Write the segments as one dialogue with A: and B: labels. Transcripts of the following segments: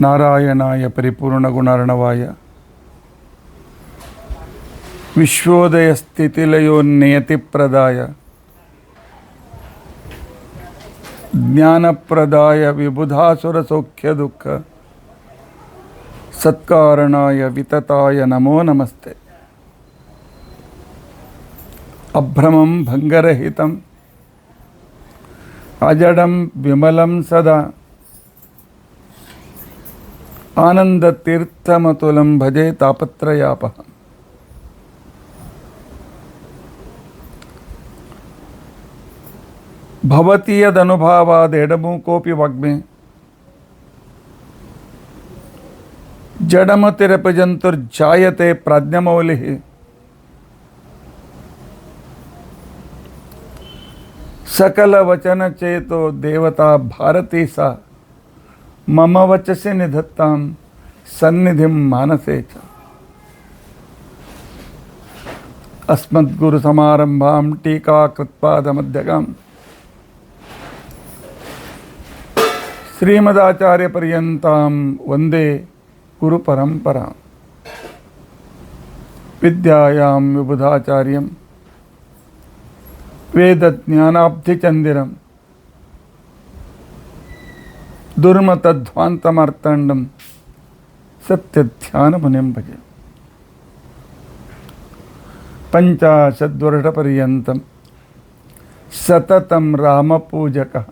A: नारायणाय परिपूर्णगुणार्णवाय विश्वोदयस्थितिलयोन्नियतिप्रदाय ज्ञानप्रदाय विबुधासुरसौख्यदुःख सत्कारणाय वितताय नमो नमस्ते। अभ्रमं भंगरहितं अजडं विमलं सदा आनंदतीर्थमतुलं भजे तापत्रयापहम्। भवति यदनुभावादेडमूकोऽपि वाग्मे जडमतिरपजन्तुर्जायते प्राज्ञमौलिः। सकलवचनचेतो देवता भारती सा मम वचसि निधत्तां सन्निधिं मानसे च। अस्मद्गुरुसमारम्भां टीकाकृत्पादमध्यगां श्रीमदाचार्यपर्यन्तां वन्दे गुरुपरम्परां। विद्यायां विबुधाचार्यं वेदज्ञानाब्धिचन्दिरं दुर्मतध्वान्तमार्तण्डं सत्यध्यानमुनिं भजे। पञ्चाशद्वर्षपर्यन्तं सततं रामपूजकः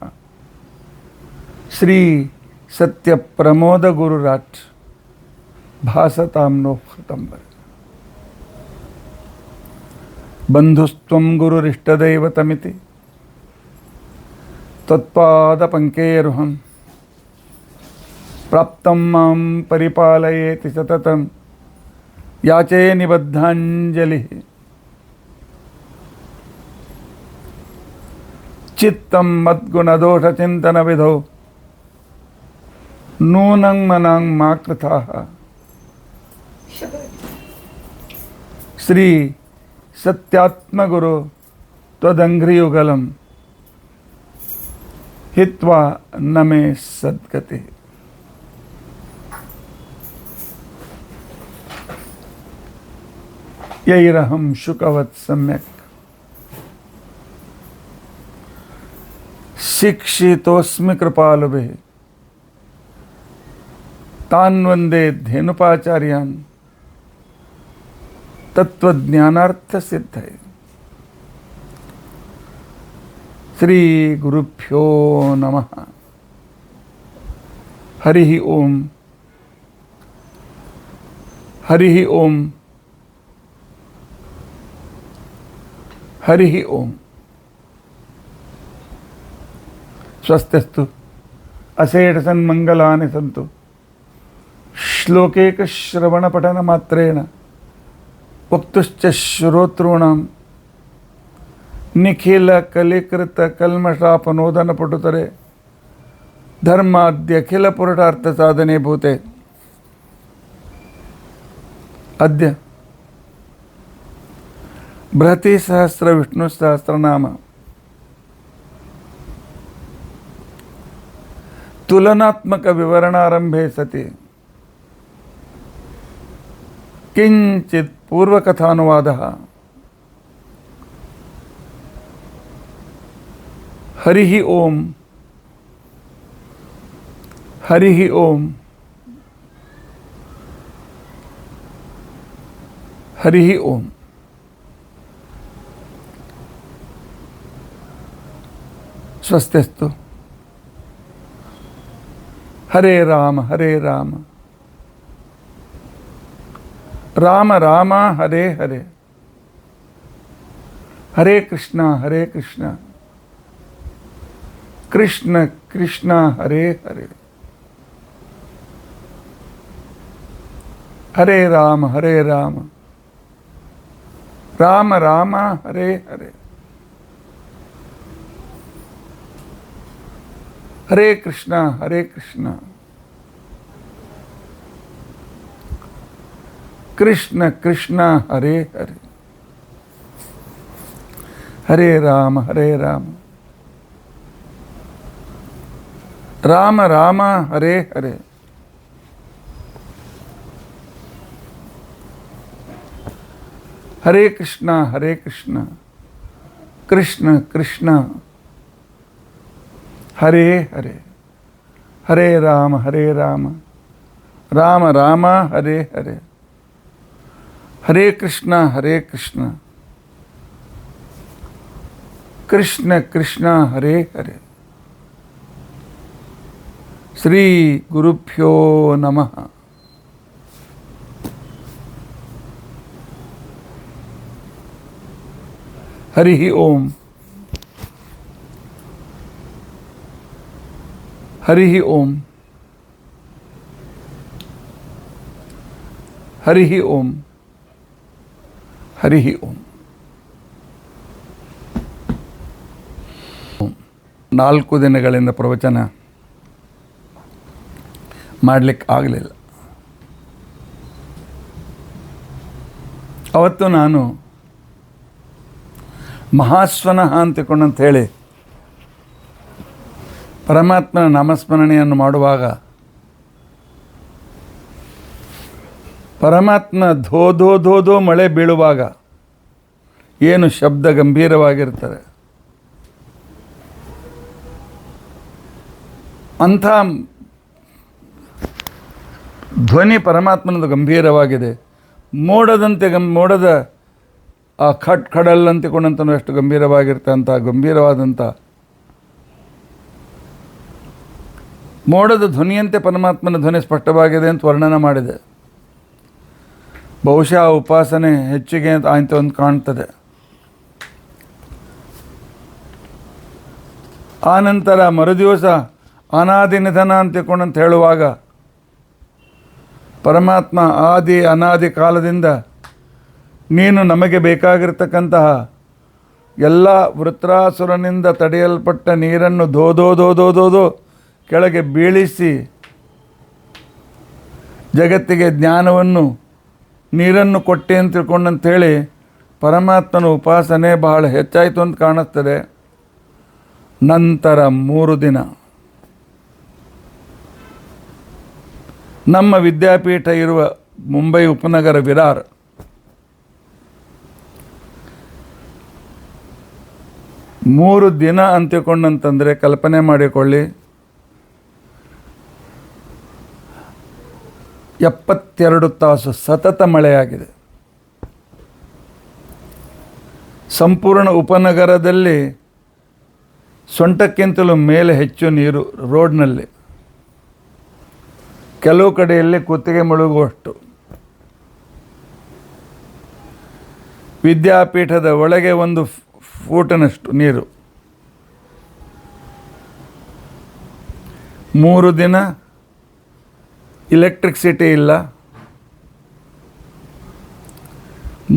A: श्री सत्यप्रमोदगुरुराट् भासतां नो हृदम्बर। बन्धुस्त्वं गुरुरिष्टदैवतमिति त्वत्पादपङ्केरुहं प्राप्तं मां परिपालयेति सततं याचे निबद्धाञ्जलिः। चित्तं मद्गुणदोषचिन्तनविधौ नूनं मनां मा कृताः। श्री सत्यात्मगुरो त्वदङ्घ्रियुगलं हित्वा न मे सद्गतिः। यैरहं शुकवत् सम्यक् शिक्षितोऽस्मि कृपालुभिः तान् वन्दे धेनुपाचार्यान् तत्त्वज्ञानार्थसिद्धये। श्री गुरुभ्यो नमः। हरिः ओम हरिः ओम हरिः ओम। स्वस्तिस्तु अशेषसन्मङ्गलानि सन्तु। श्लोकैकश्रवणपठनमात्रेण वक्तुश्च श्रोतॄणां निखिलकलिकृतकल्मषापनोदनपटुतरे धर्माद्यखिलपुरुषार्थसाधने भूते अद्य बृहतीसहस्रविष्णुसहस्रनाम तुलनात्मकविवरणारम्भे सति किंचित पूर्वकथानुवादः। हरिः ओम हरिः ओम हरिः ओम। स्वस्तिस्तु। हरे राम राम राम हरे हरे, हरे कृष्णा कृष्ण कृष्ण हरे हरे, हरे राम राम राम हरे हरे, हरे कृष्णा कृष्ण कृष्ण हरे हरे, हरे राम राम राम हरे हरे, ಹರೇ ಕೃಷ್ಣ ಹರೇ ಕೃಷ್ಣ ಕೃಷ್ಣ ಕೃಷ್ಣ ಹರೇ ಹರೇ ಹರೇ ರಾಮ ರಾಮ ರಾಮ ಹರೇ ಹರೇ ಹರೇ ಕೃಷ್ಣ ಕೃಷ್ಣ ಕೃಷ್ಣ ಹರೇ ಹರೇ. ಶ್ರೀ ಗುರುಭ್ಯೋ ನಮಃ. ಹರಿ ಓಂ. ಹರಿ ಓಂ. ಹರಿ ಓಂ. ಹರಿ ಓಂ. 4 ದಿನಗಳಿಂದ ಪ್ರವಚನ ಮಾಡಲಿಕ್ಕೆ ಆಗಲಿಲ್ಲ. ಅವತ್ತು ನಾನು ಮಹಾಸ್ವನಃ ಅಂತಿಕೊಂಡಂತ ಹೇಳಿ ಪರಮಾತ್ಮನ ನಾಮಸ್ಮರಣೆಯನ್ನು ಮಾಡುವಾಗ ಪರಮಾತ್ಮ ಧೋ ಧೋ ಧೋ ಧೋ ಮಳೆ ಬೀಳುವಾಗ ಏನು ಶಬ್ದ ಗಂಭೀರವಾಗಿರ್ತದೆ, ಅಂಥ ಧ್ವನಿ ಪರಮಾತ್ಮನದು ಗಂಭೀರವಾಗಿದೆ. ಮೋಡದಂತೆ ಮೋಡದ ಆ ಖಡಲ್ಲಂತಿಕೊಂಡಂತನೂ ಎಷ್ಟು ಗಂಭೀರವಾಗಿರ್ತಂಥ ಗಂಭೀರವಾದಂಥ ಮೋಡದ ಧ್ವನಿಯಂತೆ ಪರಮಾತ್ಮನ ಧ್ವನಿ ಸ್ಪಷ್ಟವಾಗಿದೆ ಅಂತ ವರ್ಣನೆ ಮಾಡಿದೆ. ಬಹುಶಃ ಉಪಾಸನೆ ಹೆಚ್ಚಿಗೆ ಅಂತ ಆಯ್ತು ಅಂತ ಕಾಣ್ತದೆ. ಆ ನಂತರ ಮರುದಿವಸ ಅನಾದಿ ನಿಧನ ಅಂತಿಕೊಂಡಂತ ಹೇಳುವಾಗ ಪರಮಾತ್ಮ ಆದಿ ಅನಾದಿ ಕಾಲದಿಂದ ನೀನು ನಮಗೆ ಬೇಕಾಗಿರ್ತಕ್ಕಂತಹ ಎಲ್ಲ ವೃತ್ರಾಸುರನಿಂದ ತಡೆಯಲ್ಪಟ್ಟ ನೀರನ್ನು ದೋದೋ ಕೆಳಗೆ ಬೀಳಿಸಿ ಜಗತ್ತಿಗೆ ಜ್ಞಾನವನ್ನು ನೀರನ್ನು ಕೊಟ್ಟೆ ಅಂತ ತಿಳ್ಕೊಂಡಂಥೇಳಿ ಪರಮಾತ್ಮನ ಉಪಾಸನೆ ಬಹಳ ಹೆಚ್ಚಾಯಿತು ಅಂತ ಕಾಣಿಸ್ತದೆ. ನಂತರ 3 ದಿನ ನಮ್ಮ ವಿದ್ಯಾಪೀಠ ಇರುವ ಮುಂಬೈ ಉಪನಗರ ವಿರಾರ್ ಮೂರು ದಿನ ಅಂತಿಕೊಂಡಂತಂದರೆ ಕಲ್ಪನೆ ಮಾಡಿಕೊಳ್ಳಿ. 72 ತಾಸು ಸತತ ಮಳೆಯಾಗಿದೆ. ಸಂಪೂರ್ಣ ಉಪನಗರದಲ್ಲಿ ಸೊಂಟಕ್ಕಿಂತಲೂ ಮೇಲೆ ಹೆಚ್ಚು ನೀರು ರೋಡ್ನಲ್ಲಿ, ಕೆಲವು ಕಡೆಯಲ್ಲಿ ಕುತ್ತಿಗೆ ಮುಳುಗುವಷ್ಟು. ವಿದ್ಯಾಪೀಠದ ಒಳಗೆ 1 ಫೂಟಿನಷ್ಟು ನೀರು. 3 ದಿನ ಇಲೆಕ್ಟ್ರಿಸಿಟಿ ಇಲ್ಲ.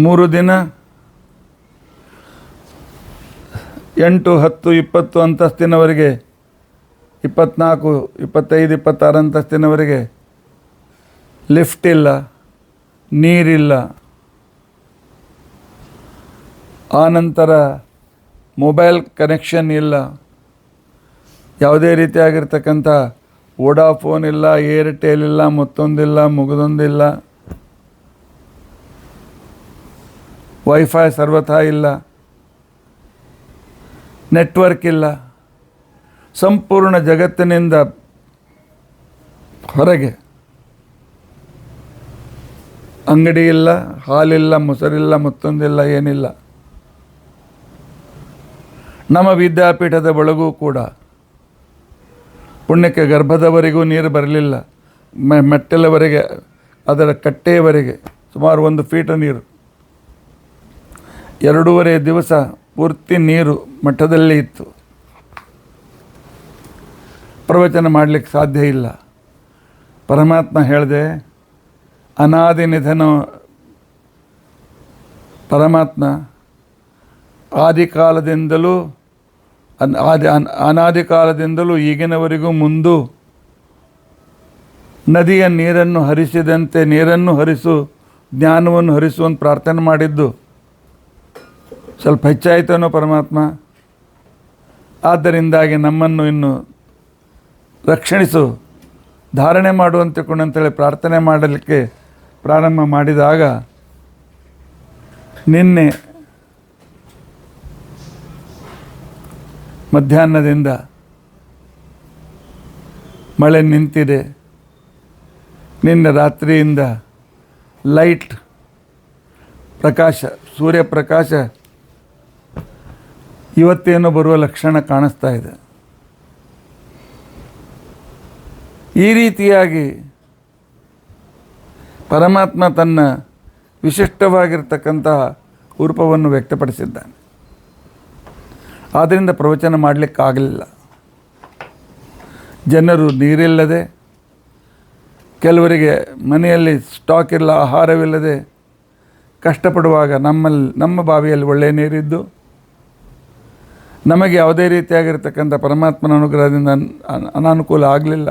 A: 3 ದಿನ 8, 10, 20 ಅಂತಸ್ತಿನವರೆಗೆ, 24, 25, 26 ಅಂತಸ್ತಿನವರೆಗೆ ಲಿಫ್ಟ್ ಇಲ್ಲ, ನೀರಿಲ್ಲ. ಆನಂತರ ಮೊಬೈಲ್ ಕನೆಕ್ಷನ್ ಇಲ್ಲ, ಯಾವುದೇ ರೀತಿಯಾಗಿರ್ತಕ್ಕಂಥ ವೋಡಾಫೋನ್ ಇಲ್ಲ, ಏರ್ಟೆಲ್ ಇಲ್ಲ, ಮತ್ತೊಂದಿಲ್ಲ, ಮುಗಿದೊಂದಿಲ್ಲ, ವೈಫೈ ಸರ್ವಥಾ ಇಲ್ಲ, ನೆಟ್ವರ್ಕ್ ಇಲ್ಲ. ಸಂಪೂರ್ಣ ಜಗತ್ತಿನಿಂದ ಹೊರಗೆ. ಅಂಗಡಿ ಇಲ್ಲ, ಹಾಲಿಲ್ಲ, ಮೊಸರಿಲ್ಲ, ಮತ್ತೊಂದಿಲ್ಲ, ಏನಿಲ್ಲ. ನಮ್ಮ ವಿದ್ಯಾಪೀಠದ ಒಳಗೂ ಕೂಡ ಪುಣ್ಯಕ್ಕೆ ಗರ್ಭದವರೆಗೂ ನೀರು ಬರಲಿಲ್ಲ. ಮೆಟ್ಟಲವರೆಗೆ, ಅದರ ಕಟ್ಟೆಯವರೆಗೆ ಸುಮಾರು 1 ಫೀಟ್ ನೀರು. 2.5 ದಿವಸ ಪೂರ್ತಿ ನೀರು ಮಠದಲ್ಲಿ ಇತ್ತು. ಪ್ರವಚನ ಮಾಡಲಿಕ್ಕೆ ಸಾಧ್ಯ ಇಲ್ಲ. ಪರಮಾತ್ಮ ಹೇಳಿದೆ, ಅನಾದಿ ನಿಧನ ಪರಮಾತ್ಮ ಆದಿಕಾಲದಿಂದಲೂ ಅನಾದಿ ಕಾಲದಿಂದಲೂ ಈಗಿನವರೆಗೂ ಮುಂದೂ ನದಿಯ ನೀರನ್ನು ಹರಿಸಿದಂತೆ ನೀರನ್ನು ಹರಿಸು, ಜ್ಞಾನವನ್ನು ಹರಿಸುವಂತ ಪ್ರಾರ್ಥನೆ ಮಾಡಿದ್ದು ಸ್ವಲ್ಪ ಹೆಚ್ಚಾಯಿತನೋ ಪರಮಾತ್ಮ. ಆದ್ದರಿಂದಾಗಿ ನಮ್ಮನ್ನು ಇನ್ನು ರಕ್ಷಣಿಸು, ಧಾರಣೆ ಮಾಡುವಂತೇಳಿ ಪ್ರಾರ್ಥನೆ ಮಾಡಲಿಕ್ಕೆ ಪ್ರಾರಂಭ ಮಾಡಿದಾಗ ನಿನ್ನೆ ಮಧ್ಯಾಹ್ನದಿಂದ ಮಳೆ ನಿಂತಿದೆ. ನಿನ್ನೆ ರಾತ್ರಿಯಿಂದ ಲೈಟ್ ಪ್ರಕಾಶ, ಸೂರ್ಯಪ್ರಕಾಶ ಇವತ್ತೇನೋ ಬರುವ ಲಕ್ಷಣ ಕಾಣಿಸ್ತಾ ಇದೆ. ಈ ರೀತಿಯಾಗಿ ಪರಮಾತ್ಮ ತನ್ನ ವಿಶಿಷ್ಟವಾಗಿರ್ತಕ್ಕಂತಹ ರೂಪವನ್ನು ವ್ಯಕ್ತಪಡಿಸಿದ್ದಾನೆ. ಆದ್ದರಿಂದ ಪ್ರವಚನ ಮಾಡಲಿಕ್ಕಾಗಲಿಲ್ಲ. ಜನರು ನೀರಿಲ್ಲದೆ, ಕೆಲವರಿಗೆ ಮನೆಯಲ್ಲಿ ಸ್ಟಾಕ್ ಇಲ್ಲ, ಆಹಾರವಿಲ್ಲದೆ ಕಷ್ಟಪಡುವಾಗ ನಮ್ಮ ಬಾವಿಯಲ್ಲಿ ಒಳ್ಳೆಯ ನೀರಿದ್ದು ನಮಗೆ ಯಾವುದೇ ರೀತಿಯಾಗಿರ್ತಕ್ಕಂಥ ಪರಮಾತ್ಮನ ಅನುಗ್ರಹದಿಂದ ಅನಾನುಕೂಲ ಆಗಲಿಲ್ಲ.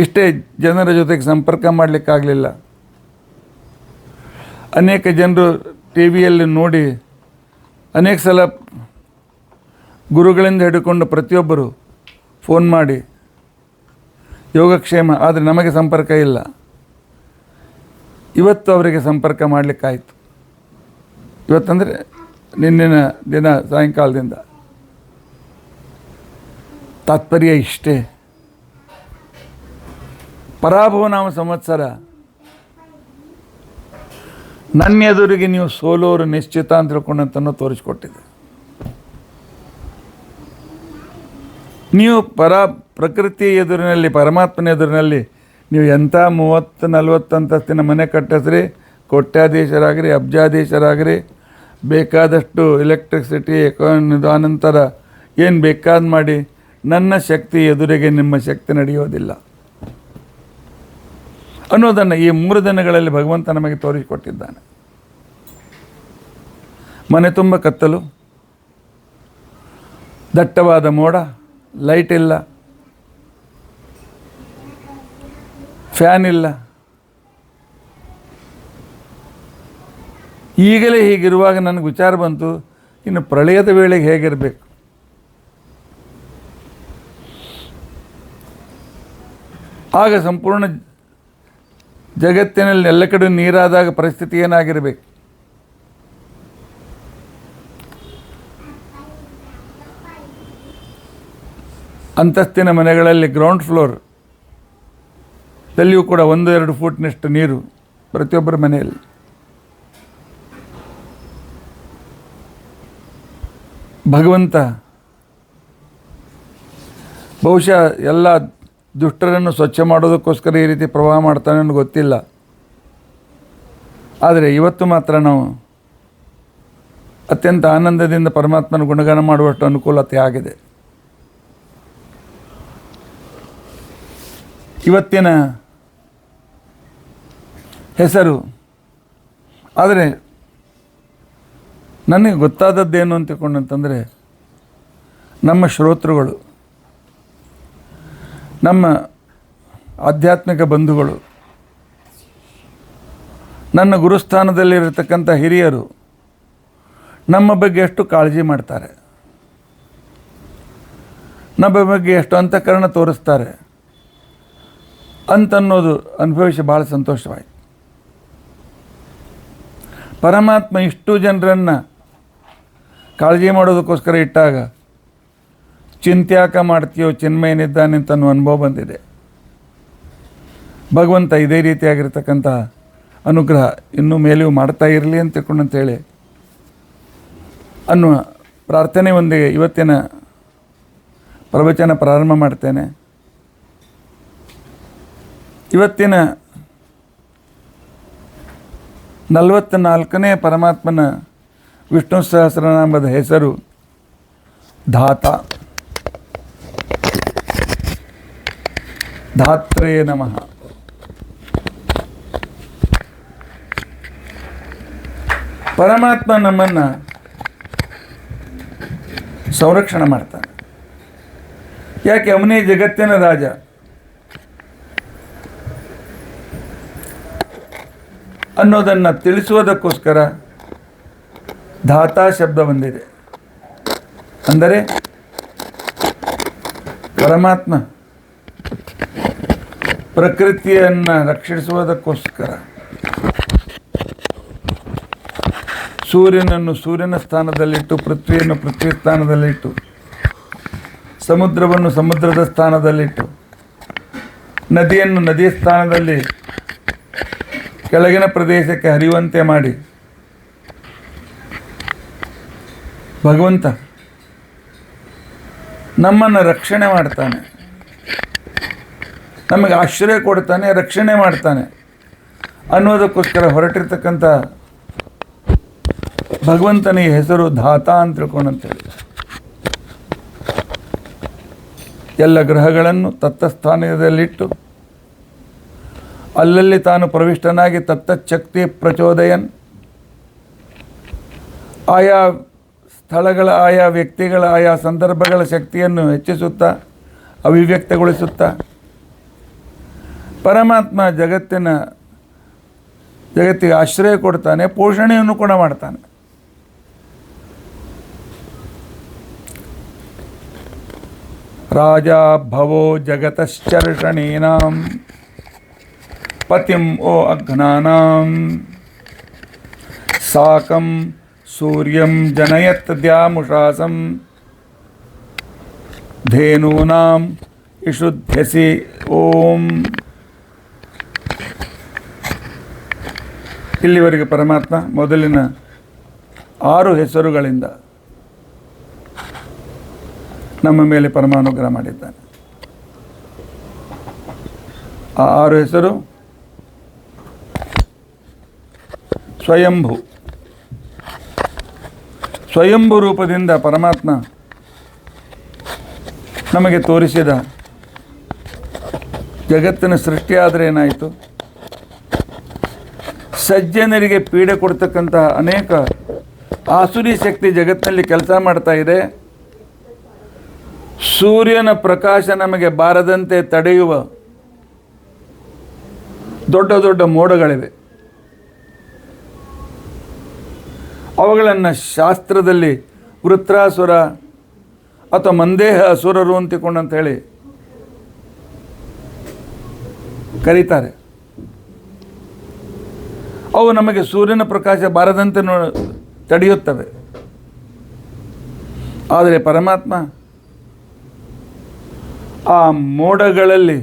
A: ಇಷ್ಟೇ ಜನರ ಜೊತೆಗೆ ಸಂಪರ್ಕ ಮಾಡಲಿಕ್ಕಾಗಲಿಲ್ಲ. ಅನೇಕ ಜನರು ಟಿ ವಿಯಲ್ಲಿ ನೋಡಿ ಅನೇಕ ಸಲ ಗುರುಗಳಿಂದ ಹಿಡ್ಕೊಂಡು ಪ್ರತಿಯೊಬ್ಬರು ಫೋನ್ ಮಾಡಿ ಯೋಗಕ್ಷೇಮ, ಆದರೆ ನಮಗೆ ಸಂಪರ್ಕ ಇಲ್ಲ. ಇವತ್ತು ಅವರಿಗೆ ಸಂಪರ್ಕ ಮಾಡಲಿಕ್ಕಾಯಿತು. ಇವತ್ತಂದರೆ ನಿನ್ನಿನ ದಿನ ಸಾಯಂಕಾಲದಿಂದ. ತಾತ್ಪರ್ಯ ಇಷ್ಟೇ, ಪರಾಭವನಾಮ ಸಂವತ್ಸರ ನನ್ನ ಎದುರಿಗೆ ನೀವು ಸೋಲೋರು ನಿಶ್ಚಿತ ಅಂತ ತಿಳ್ಕೊಂಡಂತನೂ ತೋರಿಸ್ಕೊಟ್ಟಿದೆ. ನೀವು ಪ್ರಕೃತಿ ಎದುರಿನಲ್ಲಿ, ಪರಮಾತ್ಮನ ಎದುರಿನಲ್ಲಿ ನೀವು ಎಂಥ 30-40 ಅಂತಸ್ತಿನ ಮನೆ ಕಟ್ಟಿಸ್ರಿ, ಕೋಟ್ಯಾಧೀಶರಾಗಿರಿ, ಅಬ್ಜಾಧೀಶರಾಗಿರಿ, ಬೇಕಾದಷ್ಟು ಎಲೆಕ್ಟ್ರಿಸಿಟಿ ಅನಂತರ ಏನು ಬೇಕಾದ ಮಾಡಿ, ನನ್ನ ಶಕ್ತಿ ಎದುರಿಗೆ ನಿಮ್ಮ ಶಕ್ತಿ ನಡೆಯೋದಿಲ್ಲ ಅನ್ನೋದನ್ನು ಈ 3 ದಿನಗಳಲ್ಲಿ ಭಗವಂತ ನಮಗೆ ತೋರಿಸಿಕೊಟ್ಟಿದ್ದಾನೆ. ಮನೆ ತುಂಬ ಕತ್ತಲು, ದಟ್ಟವಾದ ಮೋಡ, ಲೈಟ್ ಇಲ್ಲ, ಫ್ಯಾನ್ ಇಲ್ಲ. ಈಗಲೇ ಹೀಗಿರುವಾಗ ನನಗೆ ವಿಚಾರ ಬಂತು, ಇನ್ನು ಪ್ರಳಯದ ವೇಳೆಗೆ ಹೇಗಿರಬೇಕು. ಆಗ ಸಂಪೂರ್ಣ ಜಗತ್ತಿನಲ್ಲಿ ಎಲ್ಲ ಕಡೆ ನೀರಾದಾಗ ಪರಿಸ್ಥಿತಿ ಏನಾಗಿರಬೇಕು. ಅಂತಸ್ತಿನ ಮನೆಗಳಲ್ಲಿ ಗ್ರೌಂಡ್ ಫ್ಲೋರ್ ದಲ್ಲಿಯೂ ಕೂಡ 1-2 ಫೂಟ್ನಷ್ಟು ನೀರು ಪ್ರತಿಯೊಬ್ಬರ ಮನೆಯಲ್ಲಿ. ಭಗವಂತ ಬಹುಶಃ ಎಲ್ಲ ದುಷ್ಟರನ್ನು ಸ್ವಚ್ಛ ಮಾಡೋದಕ್ಕೋಸ್ಕರ ಈ ರೀತಿ ಪ್ರವಾಹ ಮಾಡ್ತಾನೆ ಅನ್ನೋ ಗೊತ್ತಿಲ್ಲ. ಆದರೆ ಇವತ್ತು ಮಾತ್ರ ನಾವು ಅತ್ಯಂತ ಆನಂದದಿಂದ ಪರಮಾತ್ಮನ ಗುಣಗಾನ ಮಾಡುವಷ್ಟು ಅನುಕೂಲತೆ ಆಗಿದೆ. ಇವತ್ತಿನ ಹೆಸರು, ಆದರೆ ನನಗೆ ಗೊತ್ತಾದದ್ದೇನು ಅಂತ ತಿಳ್ಕೊಂಡಂತಂದರೆ, ನಮ್ಮ ಶ್ರೋತೃಗಳು, ನಮ್ಮ ಆಧ್ಯಾತ್ಮಿಕ ಬಂಧುಗಳು, ನನ್ನ ಗುರುಸ್ಥಾನದಲ್ಲಿರತಕ್ಕಂಥ ಹಿರಿಯರು ನಮ್ಮ ಬಗ್ಗೆ ಎಷ್ಟು ಕಾಳಜಿ ಮಾಡ್ತಾರೆ, ನಮ್ಮ ಬಗ್ಗೆ ಎಷ್ಟು ಅಂತಃಕರಣ ತೋರಿಸ್ತಾರೆ ಅಂತನ್ನೋದು ಅನುಭವಿಸಿ ಭಾಳ ಸಂತೋಷವಾಯಿತು. ಪರಮಾತ್ಮ ಇಷ್ಟು ಜನರನ್ನು ಕಾಳಜಿ ಮಾಡೋದಕ್ಕೋಸ್ಕರ ಇಟ್ಟಾಗ ಚಿಂತ್ಯಾಕ ಮಾಡ್ತೀಯೋ ಚಿನ್ಮಯನಿದ್ದಾನೆ ಅಂತ ಅನ್ನೋ ಅನುಭವ ಬಂದಿದೆ. ಭಗವಂತ ಇದೇ ರೀತಿಯಾಗಿರ್ತಕ್ಕಂಥ ಅನುಗ್ರಹ ಇನ್ನೂ ಮೇಲೆಯೂ ಮಾಡ್ತಾ ಇರಲಿ ಅಂತ ತಿಳ್ಕೊಂಡಂತೇಳಿ ಅನ್ನುವ ಪ್ರಾರ್ಥನೆಯೊಂದಿಗೆ ಇವತ್ತಿನ ಪ್ರವಚನ ಪ್ರಾರಂಭ ಮಾಡ್ತೇನೆ. ಇವತ್ತಿನ 44ನೇ ಪರಮಾತ್ಮನ ವಿಷ್ಣು ಸಹಸ್ರನಾಮದ ಹೆಸರು ಧಾತ. ಧಾತ್ರೇ ನಮಃ. ಪರಮಾತ್ಮ ನಮ್ಮನ್ನು ಸಂರಕ್ಷಣೆ ಮಾಡ್ತಾನೆ. ಯಾಕೆ? ಅವನೇ ಜಗತ್ತಿನ ರಾಜ. ಅನ್ನೋದನ್ನು ತಿಳಿಸುವುದಕ್ಕೋಸ್ಕರ ಧಾತಾ ಶಬ್ದ ಬಂದಿದೆ. ಅಂದರೆ ಪರಮಾತ್ಮ ಪ್ರಕೃತಿಯನ್ನು ರಕ್ಷಿಸುವುದಕ್ಕೋಸ್ಕರ ಸೂರ್ಯನನ್ನು ಸೂರ್ಯನ ಸ್ಥಾನದಲ್ಲಿಟ್ಟು, ಪೃಥ್ವಿಯನ್ನು ಪೃಥ್ವಿ ಸ್ಥಾನದಲ್ಲಿಟ್ಟು, ಸಮುದ್ರವನ್ನು ಸಮುದ್ರದ ಸ್ಥಾನದಲ್ಲಿಟ್ಟು, ನದಿಯನ್ನು ನದಿಯ ಸ್ಥಾನದಲ್ಲಿ ಕೆಳಗಿನ ಪ್ರದೇಶಕ್ಕೆ ಹರಿಯುವಂತೆ ಮಾಡಿ ಭಗವಂತ ನಮ್ಮನ್ನು ರಕ್ಷಣೆ ಮಾಡ್ತಾನೆ, ನಮಗೆ ಆಶ್ರಯ ಕೊಡ್ತಾನೆ, ರಕ್ಷಣೆ ಮಾಡ್ತಾನೆ ಅನ್ನೋದಕ್ಕೋಸ್ಕರ ಹೊರಟಿರ್ತಕ್ಕಂಥ ಭಗವಂತನ ಈ ಹೆಸರು ಧಾತ ಅಂತ ತಿಳ್ಕೊಂಡಂತೇಳಿ. ಎಲ್ಲ ಗ್ರಹಗಳನ್ನು ತತ್ತಸ್ಥಾನದಲ್ಲಿಟ್ಟು ಅಲ್ಲಲ್ಲಿ ತಾನು ಪ್ರವಿಷ್ಟನಾಗಿ ತತ್ತಚ್ಛಕ್ತಿ ಪ್ರಚೋದಯನ್, ಆಯಾ ಸ್ಥಳಗಳ, ಆಯಾ ವ್ಯಕ್ತಿಗಳ, ಆಯಾ ಸಂದರ್ಭಗಳ ಶಕ್ತಿಯನ್ನು ಹೆಚ್ಚಿಸುತ್ತಾ ಅಭಿವ್ಯಕ್ತಗೊಳಿಸುತ್ತಾ ಪರಮಾತ್ಮ ಜಗತ್ತಿಗೆ ಆಶ್ರಯ ಕೊಡ್ತಾನೆ, ಪೋಷಣೆಯನ್ನು ಕೂಡ ಮಾಡ್ತಾನೆ. ರಾಜ ಭವೋ ಜಗತಶ್ಚರ್ಷಣೀನಾಂ ಪತಿಂ ಓ ಅಘ್ನಾನಾಂ ಸಾಕಂ ಸೂರ್ಯಂ ಜನಯತ್ ದ್ಯಾಮುಷಾಸಂ ಧೇನೂನಾಂ ಇಷುಧ್ಯಸಿ ಓಂ. ಇಲ್ಲಿವರೆಗೆ ಪರಮಾತ್ಮ ಮೊದಲಿನ 6 ಹೆಸರುಗಳಿಂದ ನಮ್ಮ ಮೇಲೆ ಪರಮಾನುಗ್ರಹ ಮಾಡಿದ್ದಾನೆ. ಆ 6 ಹೆಸರು ಸ್ವಯಂಭೂ. ಸ್ವಯಂಭೂ ರೂಪದಿಂದ ಪರಮಾತ್ಮ ನಮಗೆ ತೋರಿಸಿದ ಜಗತ್ತಿನ ಸೃಷ್ಟಿಯಾದರೆ ಏನಾಯಿತು, ಸಜ್ಜನರಿಗೆ ಪೀಡೆ ಕೊಡ್ತಕ್ಕಂತಹ ಅನೇಕ ಆಸುರಿ ಶಕ್ತಿ ಜಗತ್ತಿನಲ್ಲಿ ಕೆಲಸ ಮಾಡ್ತಾ ಇದೆ. ಸೂರ್ಯನ ಪ್ರಕಾಶ ನಮಗೆ ಬಾರದಂತೆ ತಡೆಯುವ ದೊಡ್ಡ ದೊಡ್ಡ ಮೋಡಗಳಿವೆ. ಅವುಗಳನ್ನು ಶಾಸ್ತ್ರದಲ್ಲಿ ವೃತ್ರಾಸುರ ಅಥವಾ ಮಂದೇಹ ಅಸುರರು ಅಂತಿಕೊಂಡಂತ ಹೇಳಿ ಕರೀತಾರೆ. ಅವು ನಮಗೆ ಸೂರ್ಯನ ಪ್ರಕಾಶ ಬಾರದಂತೆ ತಡೆಯುತ್ತವೆ. ಆದರೆ ಪರಮಾತ್ಮ ಆ ಮೋಡಗಳಲ್ಲಿ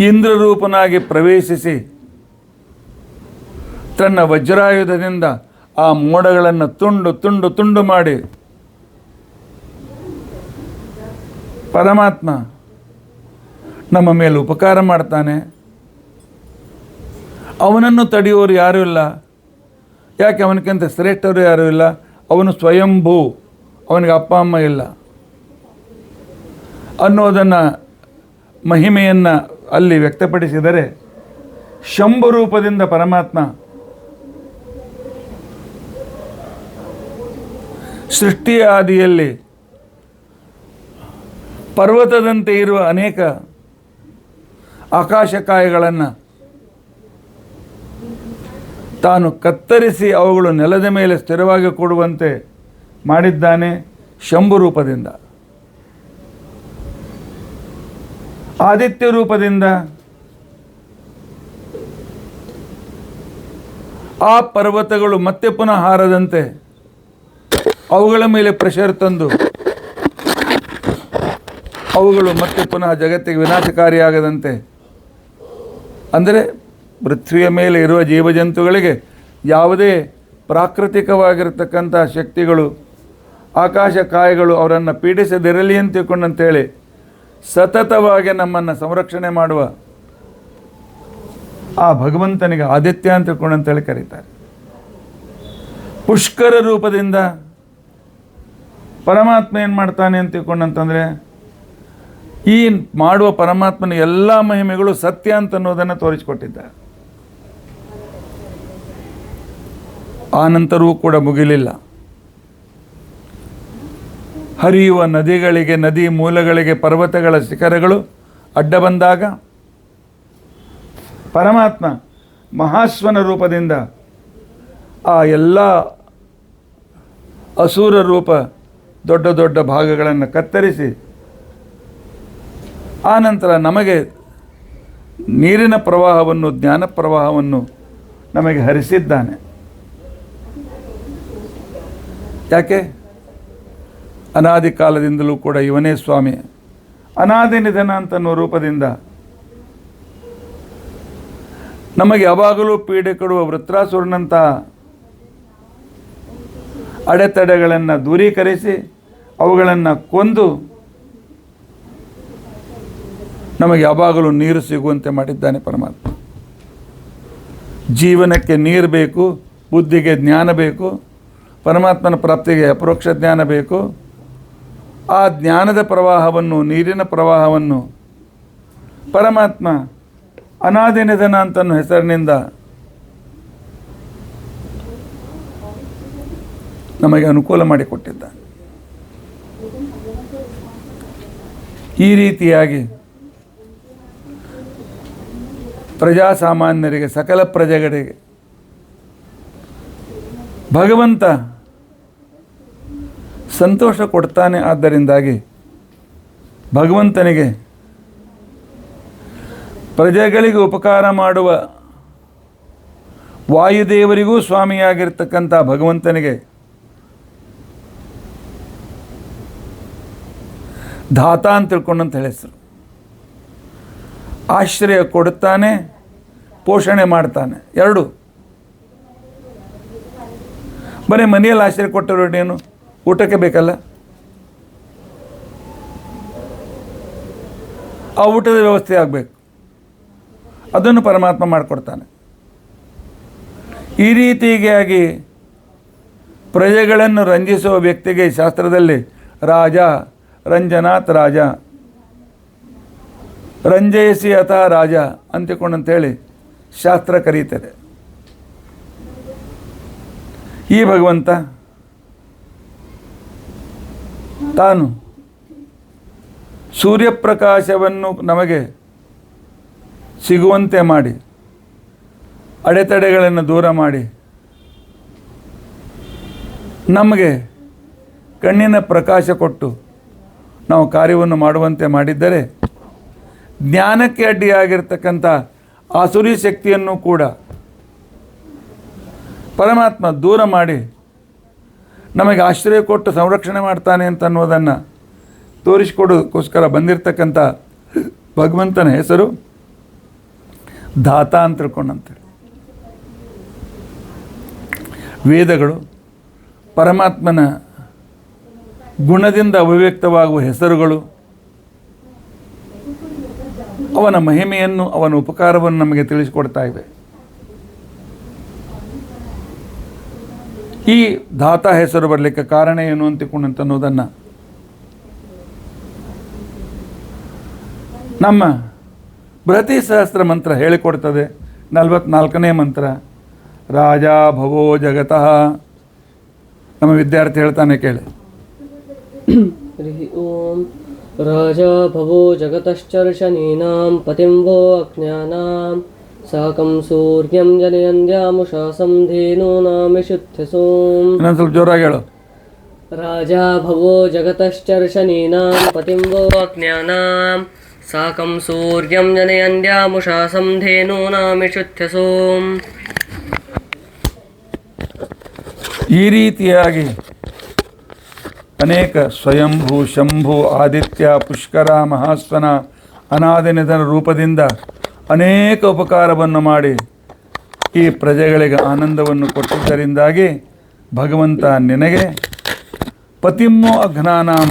A: ಇಂದ್ರರೂಪನಾಗಿ ಪ್ರವೇಶಿಸಿ ತನ್ನ ವಜ್ರಾಯುಧದಿಂದ ಆ ಮೋಡಗಳನ್ನು ತುಂಡು ತುಂಡು ತುಂಡು ಮಾಡಿ ಪರಮಾತ್ಮ ನಮ್ಮ ಮೇಲೆ ಉಪಕಾರ ಮಾಡ್ತಾನೆ. ಅವನನ್ನು ತಡೆಯುವವರು ಯಾರೂ ಇಲ್ಲ. ಯಾಕೆ? ಅವನಕ್ಕಿಂತ ಶ್ರೇಷ್ಠರು ಯಾರೂ ಇಲ್ಲ. ಅವನು ಸ್ವಯಂಭೂ, ಅವನಿಗೆ ಅಪ್ಪ ಅಮ್ಮ ಇಲ್ಲ ಅನ್ನೋದನ್ನು ಮಹಿಮೆಯನ್ನು ಅಲ್ಲಿ ವ್ಯಕ್ತಪಡಿಸಿದರೆ, ಶಂಭು ರೂಪದಿಂದ ಪರಮಾತ್ಮ ಸೃಷ್ಟಿಯ ಆದಿಯಲ್ಲಿ ಪರ್ವತದಂತೆ ಇರುವ ಅನೇಕ ಆಕಾಶಕಾಯಗಳನ್ನು ತಾನು ಕತ್ತರಿಸಿ ಅವುಗಳು ನೆಲದ ಮೇಲೆ ಸ್ಥಿರವಾಗಿ ಕೂಡುವಂತೆ ಮಾಡಿದ್ದಾನೆ ಶಂಭು ರೂಪದಿಂದ. ಆದಿತ್ಯ ರೂಪದಿಂದ ಆ ಪರ್ವತಗಳು ಮತ್ತೆ ಪುನಃ ಹಾರದಂತೆ ಅವುಗಳ ಮೇಲೆ ಪ್ರೆಷರ್ ತಂದು ಅವುಗಳು ಮತ್ತೆ ಪುನಃ ಜಗತ್ತಿಗೆ ವಿನಾಶಕಾರಿಯಾಗದಂತೆ, ಅಂದರೆ ಪೃಥ್ವಿಯ ಮೇಲೆ ಇರುವ ಜೀವಜಂತುಗಳಿಗೆ ಯಾವುದೇ ಪ್ರಾಕೃತಿಕವಾಗಿರತಕ್ಕಂಥ ಶಕ್ತಿಗಳು, ಆಕಾಶ ಕಾಯಗಳು ಅವರನ್ನು ಪೀಡಿಸದಿರಲಿ ಅಂತ ತಿಳ್ಕೊಂಡಂತೇಳಿ ಸತತವಾಗಿ ನಮ್ಮನ್ನು ಸಂರಕ್ಷಣೆ ಮಾಡುವ ಆ ಭಗವಂತನಿಗೆ ಆದಿತ್ಯ ಅಂತ ತಿಳ್ಕೊಂಡಂತೇಳಿ ಕರೀತಾರೆ. ಪುಷ್ಕರ ರೂಪದಿಂದ ಪರಮಾತ್ಮ ಏನು ಮಾಡ್ತಾನೆ ಅಂತ ತಿಳ್ಕೊಂಡಂತಂದರೆ, ಈ ಮಾಡುವ ಪರಮಾತ್ಮನ ಎಲ್ಲ ಮಹಿಮೆಗಳು ಸತ್ಯ ಅಂತ ಅನ್ನೋದನ್ನು ತೋರಿಸಿಕೊಟ್ಟಿದ್ದಾರೆ. ಆ ನಂತರವೂ ಕೂಡ ಮುಗಿಲಿಲ್ಲ. ಹರಿಯುವ ನದಿಗಳಿಗೆ, ನದಿ ಮೂಲಗಳಿಗೆ, ಪರ್ವತಗಳ ಶಿಖರಗಳು ಅಡ್ಡ ಬಂದಾಗ ಪರಮಾತ್ಮ ಮಹಾಶ್ವನ ರೂಪದಿಂದ ಆ ಎಲ್ಲ ಅಸುರ ರೂಪ ದೊಡ್ಡ ದೊಡ್ಡ ಭಾಗಗಳನ್ನು ಕತ್ತರಿಸಿ ಆ ನಂತರ ನಮಗೆ ನೀರಿನ ಪ್ರವಾಹವನ್ನು, ಜ್ಞಾನ ಪ್ರವಾಹವನ್ನು ನಮಗೆ ಹರಿಸಿದ್ದಾನೆ. ಯಾಕೆ? ಅನಾದಿ ಕಾಲದಿಂದಲೂ ಕೂಡ ಇವನೇ ಸ್ವಾಮಿ. ಅನಾದಿ ನಿಧನ ಅಂತನ್ನೋ ರೂಪದಿಂದ ನಮಗೆ ಯಾವಾಗಲೂ ಪೀಡೆ ಕೊಡುವ ವೃತ್ರಾಸುರನಂಥ ಅಡೆತಡೆಗಳನ್ನು ದೂರೀಕರಿಸಿ ಅವುಗಳನ್ನು ಕೊಂದು ನಮಗೆ ಯಾವಾಗಲೂ ನೀರು ಸಿಗುವಂತೆ ಮಾಡಿದ್ದಾನೆ ಪರಮಾತ್ಮ. ಜೀವನಕ್ಕೆ ನೀರು ಬೇಕು, ಬುದ್ಧಿಗೆ ಜ್ಞಾನ ಬೇಕು, ಪರಮಾತ್ಮನ ಪ್ರಾಪ್ತಿಗೆ ಅಪರೋಕ್ಷ ಜ್ಞಾನ ಬೇಕು. ಆ ಜ್ಞಾನದ ಪ್ರವಾಹವನ್ನು, ನೀರಿನ ಪ್ರವಾಹವನ್ನು ಪರಮಾತ್ಮ ಅನಾದಿ ನಿಧನ ಅಂತನ್ನೋ ಹೆಸರಿನಿಂದ ನಮಗೆ ಅನುಕೂಲ ಮಾಡಿಕೊಟ್ಟಿದ್ದಾನೆ. ಈ ರೀತಿಯಾಗಿ ಪ್ರಜಾಸಾಮಾನ್ಯರಿಗೆ, ಸಕಲ ಪ್ರಜೆಗಳಿಗೆ ಭಗವಂತ ಸಂತೋಷ ಕೊಡ್ತಾನೆ. ಆದ್ದರಿಂದಾಗಿ ಭಗವಂತನಿಗೆ ಪ್ರಜೆಗಳಿಗೆ ಉಪಕಾರ ಮಾಡುವ ವಾಯುದೇವರಿಗೂ ಸ್ವಾಮಿಯಾಗಿರ್ತಕ್ಕಂಥ ಭಗವಂತನಿಗೆ ಧಾತ ಅಂತ ತಿಳ್ಕೊಂಡಂತ ಹೆಸರು. ಆಶ್ರಯ ಕೊಡುತ್ತಾನೆ, ಪೋಷಣೆ ಮಾಡ್ತಾನೆ, ಎರಡು. ಬರೀ ಮನೆಯಲ್ಲಿ ಆಶ್ರಯ ಕೊಟ್ಟರು ಊಟಕ್ಕೆ ಬೇಕಲ್ಲ, ಆ ಊಟದ ವ್ಯವಸ್ಥೆ ಆಗಬೇಕು, ಅದನ್ನು ಪರಮಾತ್ಮ ಮಾಡಿಕೊಡ್ತಾನೆ. ಈ ರೀತಿಯಾಗಿ ಪ್ರಜೆಗಳನ್ನು ರಂಜಿಸುವ ವ್ಯಕ್ತಿಗೆ ಶಾಸ್ತ್ರದಲ್ಲಿ ರಾಜ, ರಂಜನಾತ್ ರಾಜ, ರಂಜಯಿಸಿ ಅಥ ರಾಜ ಅಂತಿಕೊಂಡಂತೇಳಿ ಶಾಸ್ತ್ರ ಕರೀತದೆ. ಈ ಭಗವಂತ ತಾನು ಸೂರ್ಯಪ್ರಕಾಶವನ್ನು ನಮಗೆ ಸಿಗುವಂತೆ ಮಾಡಿ, ಅಡೆತಡೆಗಳನ್ನು ದೂರ ಮಾಡಿ, ನಮಗೆ ಕಣ್ಣಿನ ಪ್ರಕಾಶ ಕೊಟ್ಟು ನಾವು ಕಾರ್ಯವನ್ನು ಮಾಡುವಂತೆ ಮಾಡಿದ್ದರೆ, ಜ್ಞಾನಕ್ಕೆ ಅಡ್ಡಿಯಾಗಿರ್ತಕ್ಕಂಥ ಆಸುರಿ ಶಕ್ತಿಯನ್ನು ಕೂಡ ಪರಮಾತ್ಮ ದೂರ ಮಾಡಿ ನಮಗೆ ಆಶ್ರಯ ಕೊಟ್ಟು ಸಂರಕ್ಷಣೆ ಮಾಡ್ತಾನೆ ಅಂತ ಅನ್ನೋದನ್ನು ತೋರಿಸಿಕೊಡೋದಕ್ಕೋಸ್ಕರ ಬಂದಿರತಕ್ಕಂಥ ಭಗವಂತನ ಹೆಸರು ಧಾತ ಅಂತ ತಿಳ್ಕೊಂಡಂತೇಳಿ. ವೇದಗಳು ಪರಮಾತ್ಮನ ಗುಣದಿಂದ ಅಭಿವ್ಯಕ್ತವಾಗುವ ಹೆಸರುಗಳು, ಅವನ ಮಹಿಮೆಯನ್ನು, ಅವನ ಉಪಕಾರವನ್ನು ನಮಗೆ ತಿಳಿಸಿಕೊಡ್ತಾ ಇವೆ. ಈ ಧಾತ ಹೆಸರು ಬರಲಿಕ್ಕೆ ಕಾರಣ ಏನು ಅನ್ನೋದನ್ನು ನಮ್ಮ ಬೃಹತಿ ಸಹಸ್ರ ಮಂತ್ರ ಹೇಳಿಕೊಡ್ತದೆ. 44ನೇ ಮಂತ್ರ ರಾಜ ಭವೋ ಜಗತಃ. ನಮ್ಮ ವಿದ್ಯಾರ್ಥಿ ಹೇಳ್ತಾನೆ, ಕೇಳಿ.
B: ಓಂ ರಾಜಾ ಭವೋ ಜಗತಶ್ಚರ್ಷಣೀನಾಂ ಪತಿಂ ವೋ ಅಜ್ಞಾನಾಂ ಸಾಕಂ ಸೂರ್ಯಂ ಜನಯಂದ್ಯಾಮುಷಾ ಸಂಧೇನೂನಾಮಿಷುತ್ಥಸೋಂ.
A: ಇನ್ನೊಂದು ಸ್ವಲ್ಪ ಜೋರಾಗಿ ಹೇಳು.
B: ರಾಜಾ ಭವೋ ಜಗತಶ್ಚರ್ಷಣೀನಾಂ ಪತಿಂ ವೋ ಅಜ್ಞಾನಾಂ ಸಾಕಂ ಸೂರ್ಯಂ ಜನಯಂದ್ಯಾಮುಷಾ ಸಂಧೇನೂನಾಮಿಷುತ್ಥಸೋಂ.
A: ಈ ರೀತಿಯಾಗಿ ಅನೇಕ ಸ್ವಯಂಭೂ, ಶಂಭು, ಆದಿತ್ಯ, ಪುಷ್ಕರ, ಮಹಾಸ್ವನ, ಅನಾದಿ ನಿಧನ ರೂಪದಿಂದ ಅನೇಕ ಉಪಕಾರವನ್ನು ಮಾಡಿ ಈ ಪ್ರಜೆಗಳಿಗೆ ಆನಂದವನ್ನು ಕೊಟ್ಟಿದ್ದರಿಂದಾಗಿ ಭಗವಂತ ನಿನಗೆ ಪತಿಮ್ಮೋ ಅಘ್ನಾನಾಂ,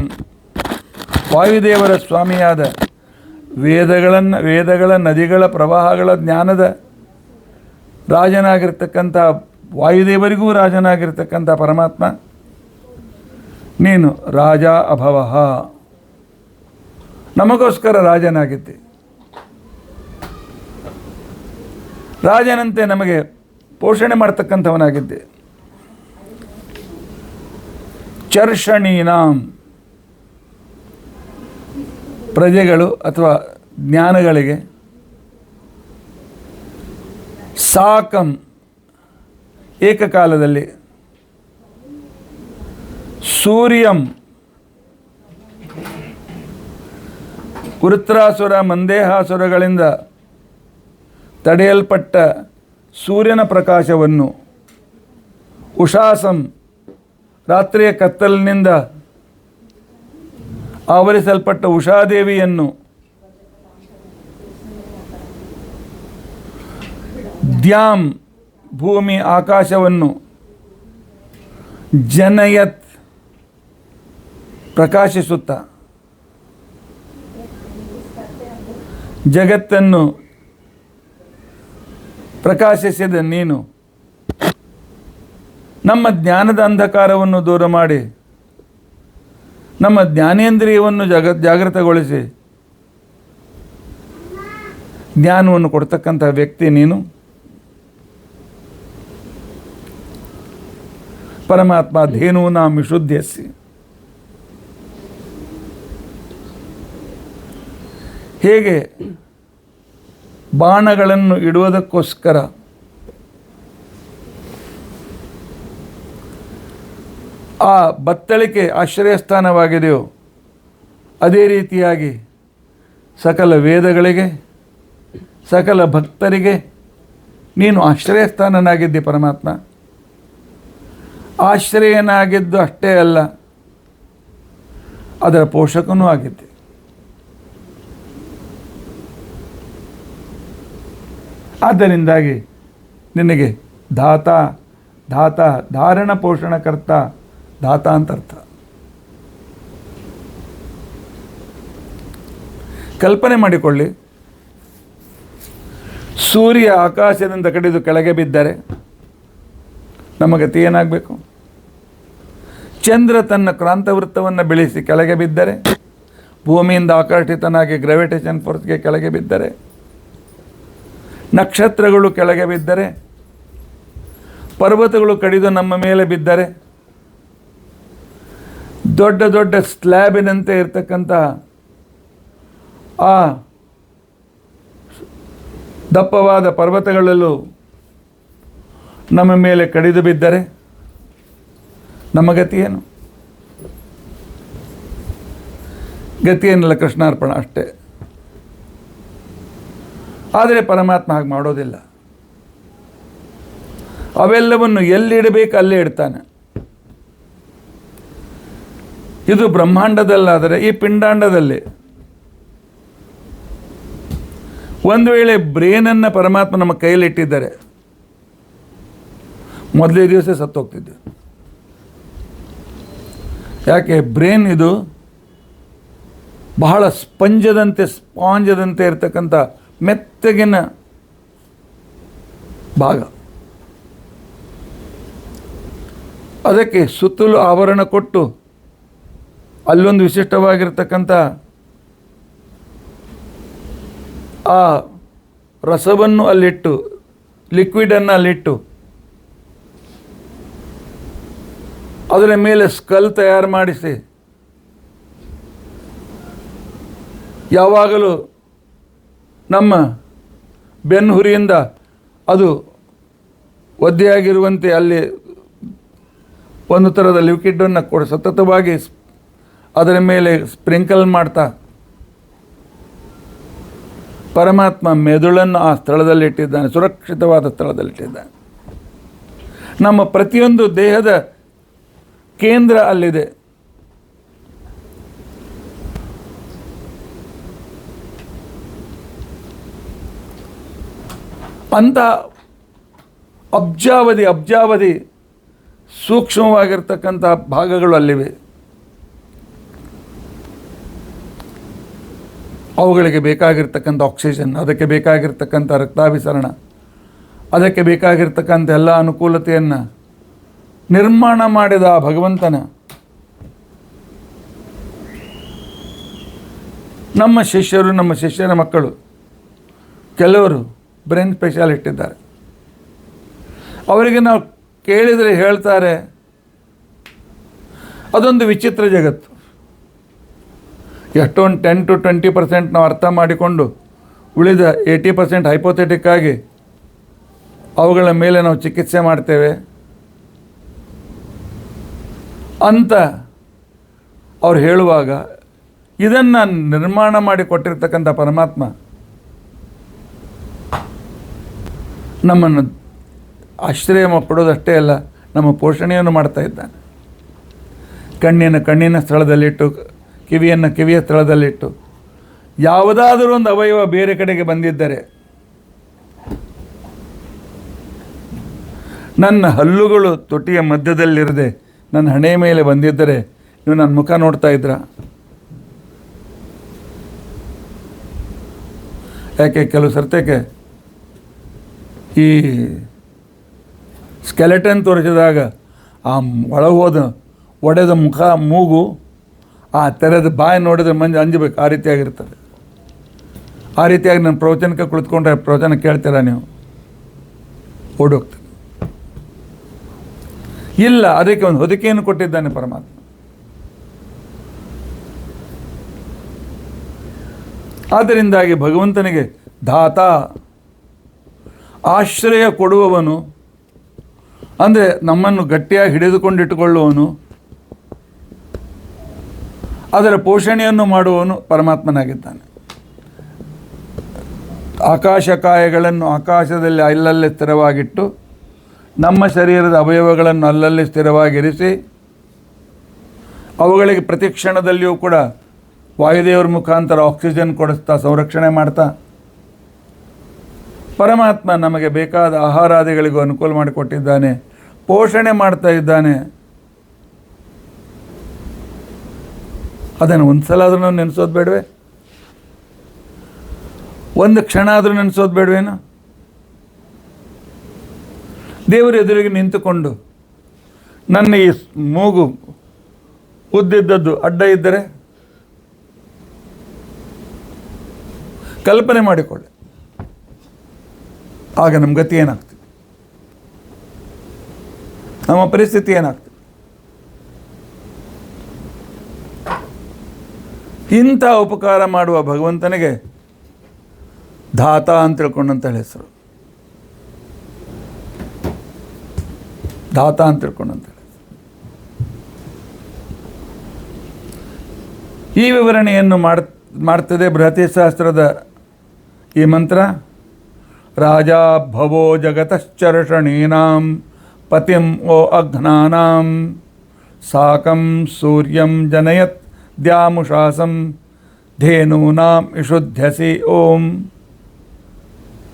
A: ವಾಯುದೇವರ ಸ್ವಾಮಿಯಾದ ವೇದಗಳ ನದಿಗಳ ಪ್ರವಾಹಗಳ ಜ್ಞಾನದ ರಾಜನಾಗಿರ್ತಕ್ಕಂಥ ವಾಯುದೇವರಿಗೂ ರಾಜನಾಗಿರ್ತಕ್ಕಂಥ ಪರಮಾತ್ಮ, ನೀನು ರಾಜ ಅಭವಃ, ನಮಗೋಸ್ಕರ ರಾಜನಾಗಿದ್ದೆ. ರಾಜನಂತೆ ನಮಗೆ ಪೋಷಣೆ ಮಾಡ್ತಕ್ಕಂಥವನಾಗಿದ್ದೆ. ಚರ್ಷಣೀನಾಂ, ಪ್ರಜೆಗಳು ಅಥವಾ ಜ್ಞಾನಗಳಿಗೆ, ಸಾಕಂ ಏಕಕಾಲದಲ್ಲಿ, ಸೂರ್ಯಂ ವೃತ್ರಾಸುರ ಮಂದೇಹಾಸುರಗಳಿಂದ ತಡೆಯಲ್ಪಟ್ಟ ಸೂರ್ಯನ ಪ್ರಕಾಶವನ್ನು, ಉಷಾಸಂ ರಾತ್ರಿಯ ಕತ್ತಲಿನಿಂದ ಆವರಿಸಲ್ಪಟ್ಟ ಉಷಾದೇವಿಯನ್ನು ದ್ಯಾಂ ಭೂಮಿ ಆಕಾಶವನ್ನು ಜನಯತ್ ಪ್ರಕಾಶಿಸುತ್ತಾ ಜಗತ್ತನ್ನು ಪ್ರಕಾಶಿಸಿದ ನೀನು ನಮ್ಮ ಜ್ಞಾನದ ಅಂಧಕಾರವನ್ನು ದೂರ ಮಾಡಿ ನಮ್ಮ ಜ್ಞಾನೇಂದ್ರಿಯವನ್ನು ಜಾಗೃತಗೊಳಿಸಿ ಜ್ಞಾನವನ್ನು ಕೊಡ್ತಕ್ಕಂಥ ವ್ಯಕ್ತಿ ನೀನು. ಪರಮಾತ್ಮ ಧೇನೂನಾಂ ವಿಶುದ್ಧಸ್ಸಿ. ಹೇಗೆ ಬಾಣಗಳನ್ನು ಇಡುವುದಕ್ಕೋಸ್ಕರ ಆ ಬತ್ತಳಿಕೆ ಆಶ್ರಯಸ್ಥಾನವಾಗಿದೆಯೋ ಅದೇ ರೀತಿಯಾಗಿ ಸಕಲ ವೇದಗಳಿಗೆ ಸಕಲ ಭಕ್ತರಿಗೆ ನೀನು ಆಶ್ರಯಸ್ಥಾನನಾಗಿದ್ದೆ ಪರಮಾತ್ಮ. ಆಶ್ರಯನಾಗಿದ್ದು ಅಷ್ಟೇ ಅಲ್ಲ, ಅದರ ಪೋಷಕನೂ ಆಗಿದ್ದೆ. ಆದ್ದರಿಂದಾಗಿ ನಿನಗೆ ಧಾತ ಧಾತ ಧಾರಣ ಪೋಷಣಕರ್ತ ಧಾತ ಅಂತ ಅರ್ಥ. ಕಲ್ಪನೆ ಮಾಡಿಕೊಳ್ಳಿ, ಸೂರ್ಯ ಆಕಾಶದಿಂದ ಕಡಿದು ಕೆಳಗೆ ಬಿದ್ದರೆ ನಮ್ಮ ಗತಿ ಏನಾಗಬೇಕು? ಚಂದ್ರ ತನ್ನ ಕ್ರಾಂತವೃತ್ತವನ್ನು ಬೆಳೆಸಿ ಕೆಳಗೆ ಬಿದ್ದರೆ, ಭೂಮಿಯಿಂದ ಆಕರ್ಷಿತನಾಗಿ ಗ್ರಾವಿಟೇಷನ್ ಫೋರ್ಸ್ಗೆ ಕೆಳಗೆ ಬಿದ್ದರೆ, ನಕ್ಷತ್ರಗಳು ಕೆಳಗೆ ಬಿದ್ದರೆ, ಪರ್ವತಗಳು ಕಡಿದು ನಮ್ಮ ಮೇಲೆ ಬಿದ್ದರೆ, ದೊಡ್ಡ ದೊಡ್ಡ ಸ್ಲ್ಯಾಬಿನಂತೆ ಇರತಕ್ಕಂಥ ಆ ದಪ್ಪವಾದ ಪರ್ವತಗಳಲ್ಲೂ ನಮ್ಮ ಮೇಲೆ ಕಡಿದು ಬಿದ್ದರೆ ನಮ್ಮ ಗತಿ ಏನು? ಗತಿಯೇನಿಲ್ಲ, ಕೃಷ್ಣಾರ್ಪಣ ಅಷ್ಟೇ. ಆದರೆ ಪರಮಾತ್ಮ ಹಾಗೆ ಮಾಡೋದಿಲ್ಲ. ಅವೆಲ್ಲವನ್ನು ಎಲ್ಲಿಡಬೇಕು ಅಲ್ಲೇ ಇಡ್ತಾನೆ. ಇದು ಬ್ರಹ್ಮಾಂಡದಲ್ಲಾದರೆ ಈ ಪಿಂಡಾಂಡದಲ್ಲಿ ಒಂದು ವೇಳೆ ಬ್ರೇನನ್ನು ಪರಮಾತ್ಮ ನಮ್ಮ ಕೈಯಲ್ಲಿಟ್ಟಿದ್ದಾರೆ, ಮೊದಲೇ ದಿವಸ ಸತ್ತೋಗ್ತಿದ್ದೆ. ಯಾಕೆ? ಬ್ರೇನ್ ಇದು ಬಹಳ ಸ್ಪಾಂಜದಂತೆ ಇರತಕ್ಕಂಥ ಮೆತ್ತಗಿನ ಭಾಗ. ಅದಕ್ಕೆ ಸುತ್ತಲೂ ಆವರಣ ಕೊಟ್ಟು ಅಲ್ಲೊಂದು ವಿಶಿಷ್ಟವಾಗಿರ್ತಕ್ಕಂಥ ಆ ರಸವನ್ನು ಅಲ್ಲಿಟ್ಟು, ಲಿಕ್ವಿಡನ್ನು ಅಲ್ಲಿಟ್ಟು, ಅದರ ಮೇಲೆ ಸ್ಕಲ್ ತಯಾರು ಮಾಡಿಸಿ ಯಾವಾಗಲೂ ನಮ್ಮ ಬೆನ್ನುಹುರಿಯಿಂದ ಅದು ಒದ್ದೆಯಾಗಿರುವಂತೆ ಅಲ್ಲಿ ಒಂದು ಥರದ ಲಿಕ್ವಿಡನ್ನು ಸತತವಾಗಿ ಅದರ ಮೇಲೆ ಸ್ಪ್ರಿಂಕಲ್ ಮಾಡ್ತಾ ಪರಮಾತ್ಮ ಮೆದುಳನ್ನು ಆ ಸ್ಥಳದಲ್ಲಿಟ್ಟಿದ್ದಾನೆ, ಸುರಕ್ಷಿತವಾದ ಸ್ಥಳದಲ್ಲಿಟ್ಟಿದ್ದಾನೆ. ನಮ್ಮ ಪ್ರತಿಯೊಂದು ದೇಹದ ಕೇಂದ್ರ ಅಲ್ಲಿದೆ. ಅಂಥ ಅಬ್ಜಾವಧಿ ಸೂಕ್ಷ್ಮವಾಗಿರ್ತಕ್ಕಂಥ ಭಾಗಗಳು ಅಲ್ಲಿವೆ. ಅವುಗಳಿಗೆ ಬೇಕಾಗಿರ್ತಕ್ಕಂಥ ಆಕ್ಸಿಜನ್, ಅದಕ್ಕೆ ಬೇಕಾಗಿರ್ತಕ್ಕಂಥ ರಕ್ತಾಭಿಸರಣ, ಅದಕ್ಕೆ ಬೇಕಾಗಿರ್ತಕ್ಕಂಥ ಎಲ್ಲ ಅನುಕೂಲತೆಯನ್ನು ನಿರ್ಮಾಣ ಮಾಡಿದ ಆ ಭಗವಂತನ ನಮ್ಮ ಶಿಷ್ಯರು, ನಮ್ಮ ಶಿಷ್ಯರ ಮಕ್ಕಳು ಕೆಲವರು ಬ್ರೈನ್ ಸ್ಪೆಷಾಲಿಸ್ಟ್ ಇದ್ದಾರೆ. ಅವರಿಗೆ ನಾವು ಕೇಳಿದರೆ ಹೇಳ್ತಾರೆ ಅದೊಂದು ವಿಚಿತ್ರ ಜಗತ್ತು. ಎಷ್ಟೊಂದು 10 to 20% ನಾವು ಅರ್ಥ ಮಾಡಿಕೊಂಡು ಉಳಿದ 80% ಹೈಪೋಥೆಟಿಕ್ ಆಗಿ ಅವುಗಳ ಮೇಲೆ ನಾವು ಚಿಕಿತ್ಸೆ ಮಾಡ್ತೇವೆ ಅಂತ ಅವ್ರು ಹೇಳುವಾಗ, ಇದನ್ನು ನಿರ್ಮಾಣ ಮಾಡಿ ಕೊಟ್ಟಿರ್ತಕ್ಕಂಥ ಪರಮಾತ್ಮ ನಮ್ಮನ್ನು ಆಶ್ರಯ ಪಡೋದಷ್ಟೇ ಅಲ್ಲ, ನಮ್ಮ ಪೋಷಣೆಯನ್ನು ಮಾಡ್ತಾ ಇದ್ದಾನೆ. ಕಣ್ಣಿನ ಸ್ಥಳದಲ್ಲಿಟ್ಟು, ಕಿವಿಯನ್ನು ಕಿವಿಯ ಸ್ಥಳದಲ್ಲಿಟ್ಟು, ಯಾವುದಾದರೂ ಒಂದು ಅವಯವ ಬೇರೆ ಕಡೆಗೆ ಬಂದಿದ್ದರೆ, ನನ್ನ ಹಲ್ಲುಗಳು ತೊಟ್ಟಿಯ ಮಧ್ಯದಲ್ಲಿರದೆ ನನ್ನ ಹಣೆಯ ಮೇಲೆ ಬಂದಿದ್ದರೆ ನೀವು ನನ್ನ ಮುಖ ನೋಡ್ತಾ ಇದ್ರ? ಯಾಕೆ ಕೆಲವು ಸರ್ತಿಗೆ ಈ ಸ್ಕೆಲೆಟನ್ ತೋರಿಸಿದಾಗ ಆ ಒಳಗೋದ ಒಡೆದ ಮುಖ, ಮೂಗು, ಆ ತೆರೆದ ಬಾಯಿ ನೋಡಿದ್ರೆ ಅಂಜಬೇಕು, ಆ ರೀತಿಯಾಗಿರ್ತದೆ. ಆ ರೀತಿಯಾಗಿ ನನ್ನ ಪ್ರವಚನಕ್ಕೆ ಕುಳಿತುಕೊಂಡ್ರೆ ಪ್ರವಚನ ಕೇಳ್ತೀರಾ ನೀವು? ಓಡೋಗ್ತದೆ. ಇಲ್ಲ, ಅದಕ್ಕೆ ಒಂದು ಹೊದಿಕೆಯನ್ನು ಕೊಟ್ಟಿದ್ದಾನೆ ಪರಮಾತ್ಮ. ಆದ್ದರಿಂದಾಗಿ ಭಗವಂತನಿಗೆ ಧಾತ, ಆಶ್ರಯ ಕೊಡುವವನು, ಅಂದರೆ ನಮ್ಮನ್ನು ಗಟ್ಟಿಯಾಗಿ ಹಿಡಿದುಕೊಂಡಿಟ್ಟುಕೊಳ್ಳುವನು, ಅದರ ಪೋಷಣೆಯನ್ನು ಮಾಡುವವನು ಪರಮಾತ್ಮನಾಗಿದ್ದಾನೆ. ಆಕಾಶಕಾಯಗಳನ್ನು ಆಕಾಶದಲ್ಲಿ ಅಲ್ಲಲ್ಲೇ ಸ್ಥಿರವಾಗಿಟ್ಟು, ನಮ್ಮ ಶರೀರದ ಅವಯವಗಳನ್ನು ಅಲ್ಲಲ್ಲಿ ಸ್ಥಿರವಾಗಿರಿಸಿ, ಅವುಗಳಿಗೆ ಪ್ರತಿ ಕ್ಷಣದಲ್ಲಿಯೂ ಕೂಡ ವಾಯುದೇವರ ಮುಖಾಂತರ ಆಕ್ಸಿಜನ್ ಕೊಡಿಸ್ತಾ ಸಂರಕ್ಷಣೆ ಮಾಡ್ತಾ, ಪರಮಾತ್ಮ ನಮಗೆ ಬೇಕಾದ ಆಹಾರಾದಿಗಳಿಗೂ ಅನುಕೂಲ ಮಾಡಿಕೊಟ್ಟಿದ್ದಾನೆ, ಪೋಷಣೆ ಮಾಡ್ತಾ ಇದ್ದಾನೆ. ಅದನ್ನು ಒಂದು ಸಲ ಆದರೂ ನಾವು ನೆನೆಸೋದು ಬೇಡವೇ? ಒಂದು ಕ್ಷಣ ಆದರೂ ನೆನೆಸೋದು ಬೇಡವೇನೋ? ದೇವರ ಎದುರಿಗೆ ನಿಂತುಕೊಂಡು ನನ್ನ ಈ ಮೂಗು ಉದ್ದಿದ್ದದ್ದು ಅಡ್ಡ ಇದ್ದರೆ ಕಲ್ಪನೆ ಮಾಡಿಕೊಳ್ಳಿ, ಆಗ ನಮ್ಮ ಗತಿ ಏನಾಗ್ತದೆ, ನಮ್ಮ ಪರಿಸ್ಥಿತಿ ಏನಾಗ್ತದೆ. ಇಂಥ ಉಪಕಾರ ಮಾಡುವ ಭಗವಂತನಿಗೆ ಧಾತ ಅಂತ ತಿಳ್ಕೊಂಡಂತ ಹೆಸರು. ಧಾತ ಅಂತ ತಿಳ್ಕೊಂಡಂತ ಈ ವಿವರಣೆಯನ್ನು ಮಾಡ್ತದೆ ಬೃಹತಿ ಶಾಸ್ತ್ರದ ಈ ಮಂತ್ರ. ರಾಜಾ ಭವೋ ಜಗತಶ್ಚರ್ಷಣೀನಾಂ ಪತಿಂ ಓ ಅಘ್ನಾನಾಂ ಸಾಕಂ ಸೂರ್ಯಂ ಜನಯತ್ ದ್ಯಾಮುಷಾಸಂ ಧೇನೂನಾಂ ಇಷುಧ್ಯಸಿ ಓಂ.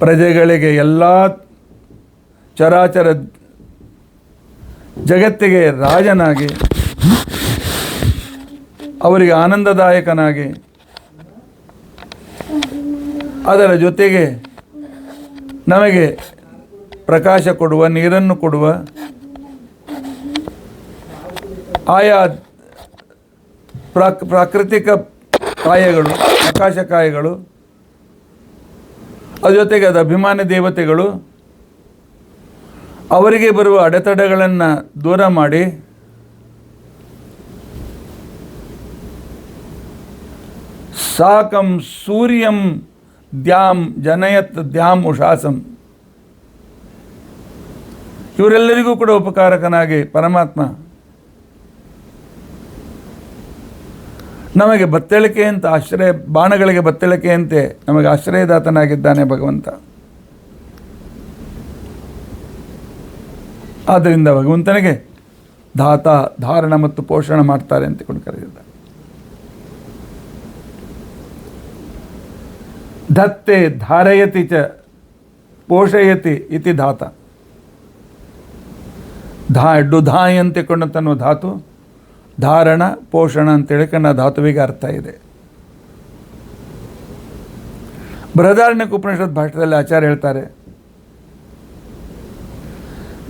A: ಪ್ರಜೆಗಳಿಗೆ, ಎಲ್ಲ ಚರಾಚರ ಜಗತ್ತಿಗೆ ರಾಜನಾಗಿ, ಅವರಿಗೆ ಆನಂದದಾಯಕನಾಗಿ, ಅದರ ಜೊತೆಗೆ ನಮಗೆ ಪ್ರಕಾಶ ಕೊಡುವ, ನೀರನ್ನು ಕೊಡುವ, ಆಯಾ ಪ್ರಾಕೃತಿಕ ಕಾಯಗಳು, ಆಕಾಶ ಕಾಯಗಳು, ಅದ್ರ ಜೊತೆಗೆ ಅದು ಅಭಿಮಾನಿ ದೇವತೆಗಳು, ಅವರಿಗೆ ಬರುವ ಅಡೆತಡೆಗಳನ್ನು ದೂರ ಮಾಡಿ ಸಾಕಂ ಸೂರ್ಯಂ ದ್ಯಾಂ ಜನಯತ್ ದ್ಯಾಂ ಉಷಾಸಂ. ಇವರೆಲ್ಲರಿಗೂ ಕೂಡ ಉಪಕಾರಕನಾಗಿ ಪರಮಾತ್ಮ ನಮಗೆ ಬತ್ತಳಿಕೆಯಂತ ಆಶ್ರಯ, ಬಾಣಗಳಿಗೆ ಬತ್ತಳಿಕೆಯಂತೆ ನಮಗೆ ಆಶ್ರಯದಾತನಾಗಿದ್ದಾನೆ ಭಗವಂತ. ಆದ್ದರಿಂದ ಭಗವಂತನಿಗೆ ಧಾತ, ಧಾರಣ ಮತ್ತು ಪೋಷಣ ಮಾಡ್ತಾರೆ ಅಂತ ಕರೆದಿದ್ದಾರೆ. ಧತ್ತೆ ಧಾರಯತಿ ಚ ಪೋಷಯತಿ ಇತಿ ಧಾತ. ಡುಧಾಯ್ ಅಂತಿಕೊಂಡಂತನ್ನುವ ಧಾತು ಧಾರಣ, ಪೋಷಣ ಅಂತೇಳಿ ಕಣ್ಣ ಧಾತುವಿಗೆ ಅರ್ಥ ಇದೆ. ಬೃಹದಾರಣ್ಯಕ ಉಪನಿಷತ್ ಭಾಷೆಯಲ್ಲಿ ಆಚಾರ್ಯ ಹೇಳ್ತಾರೆ,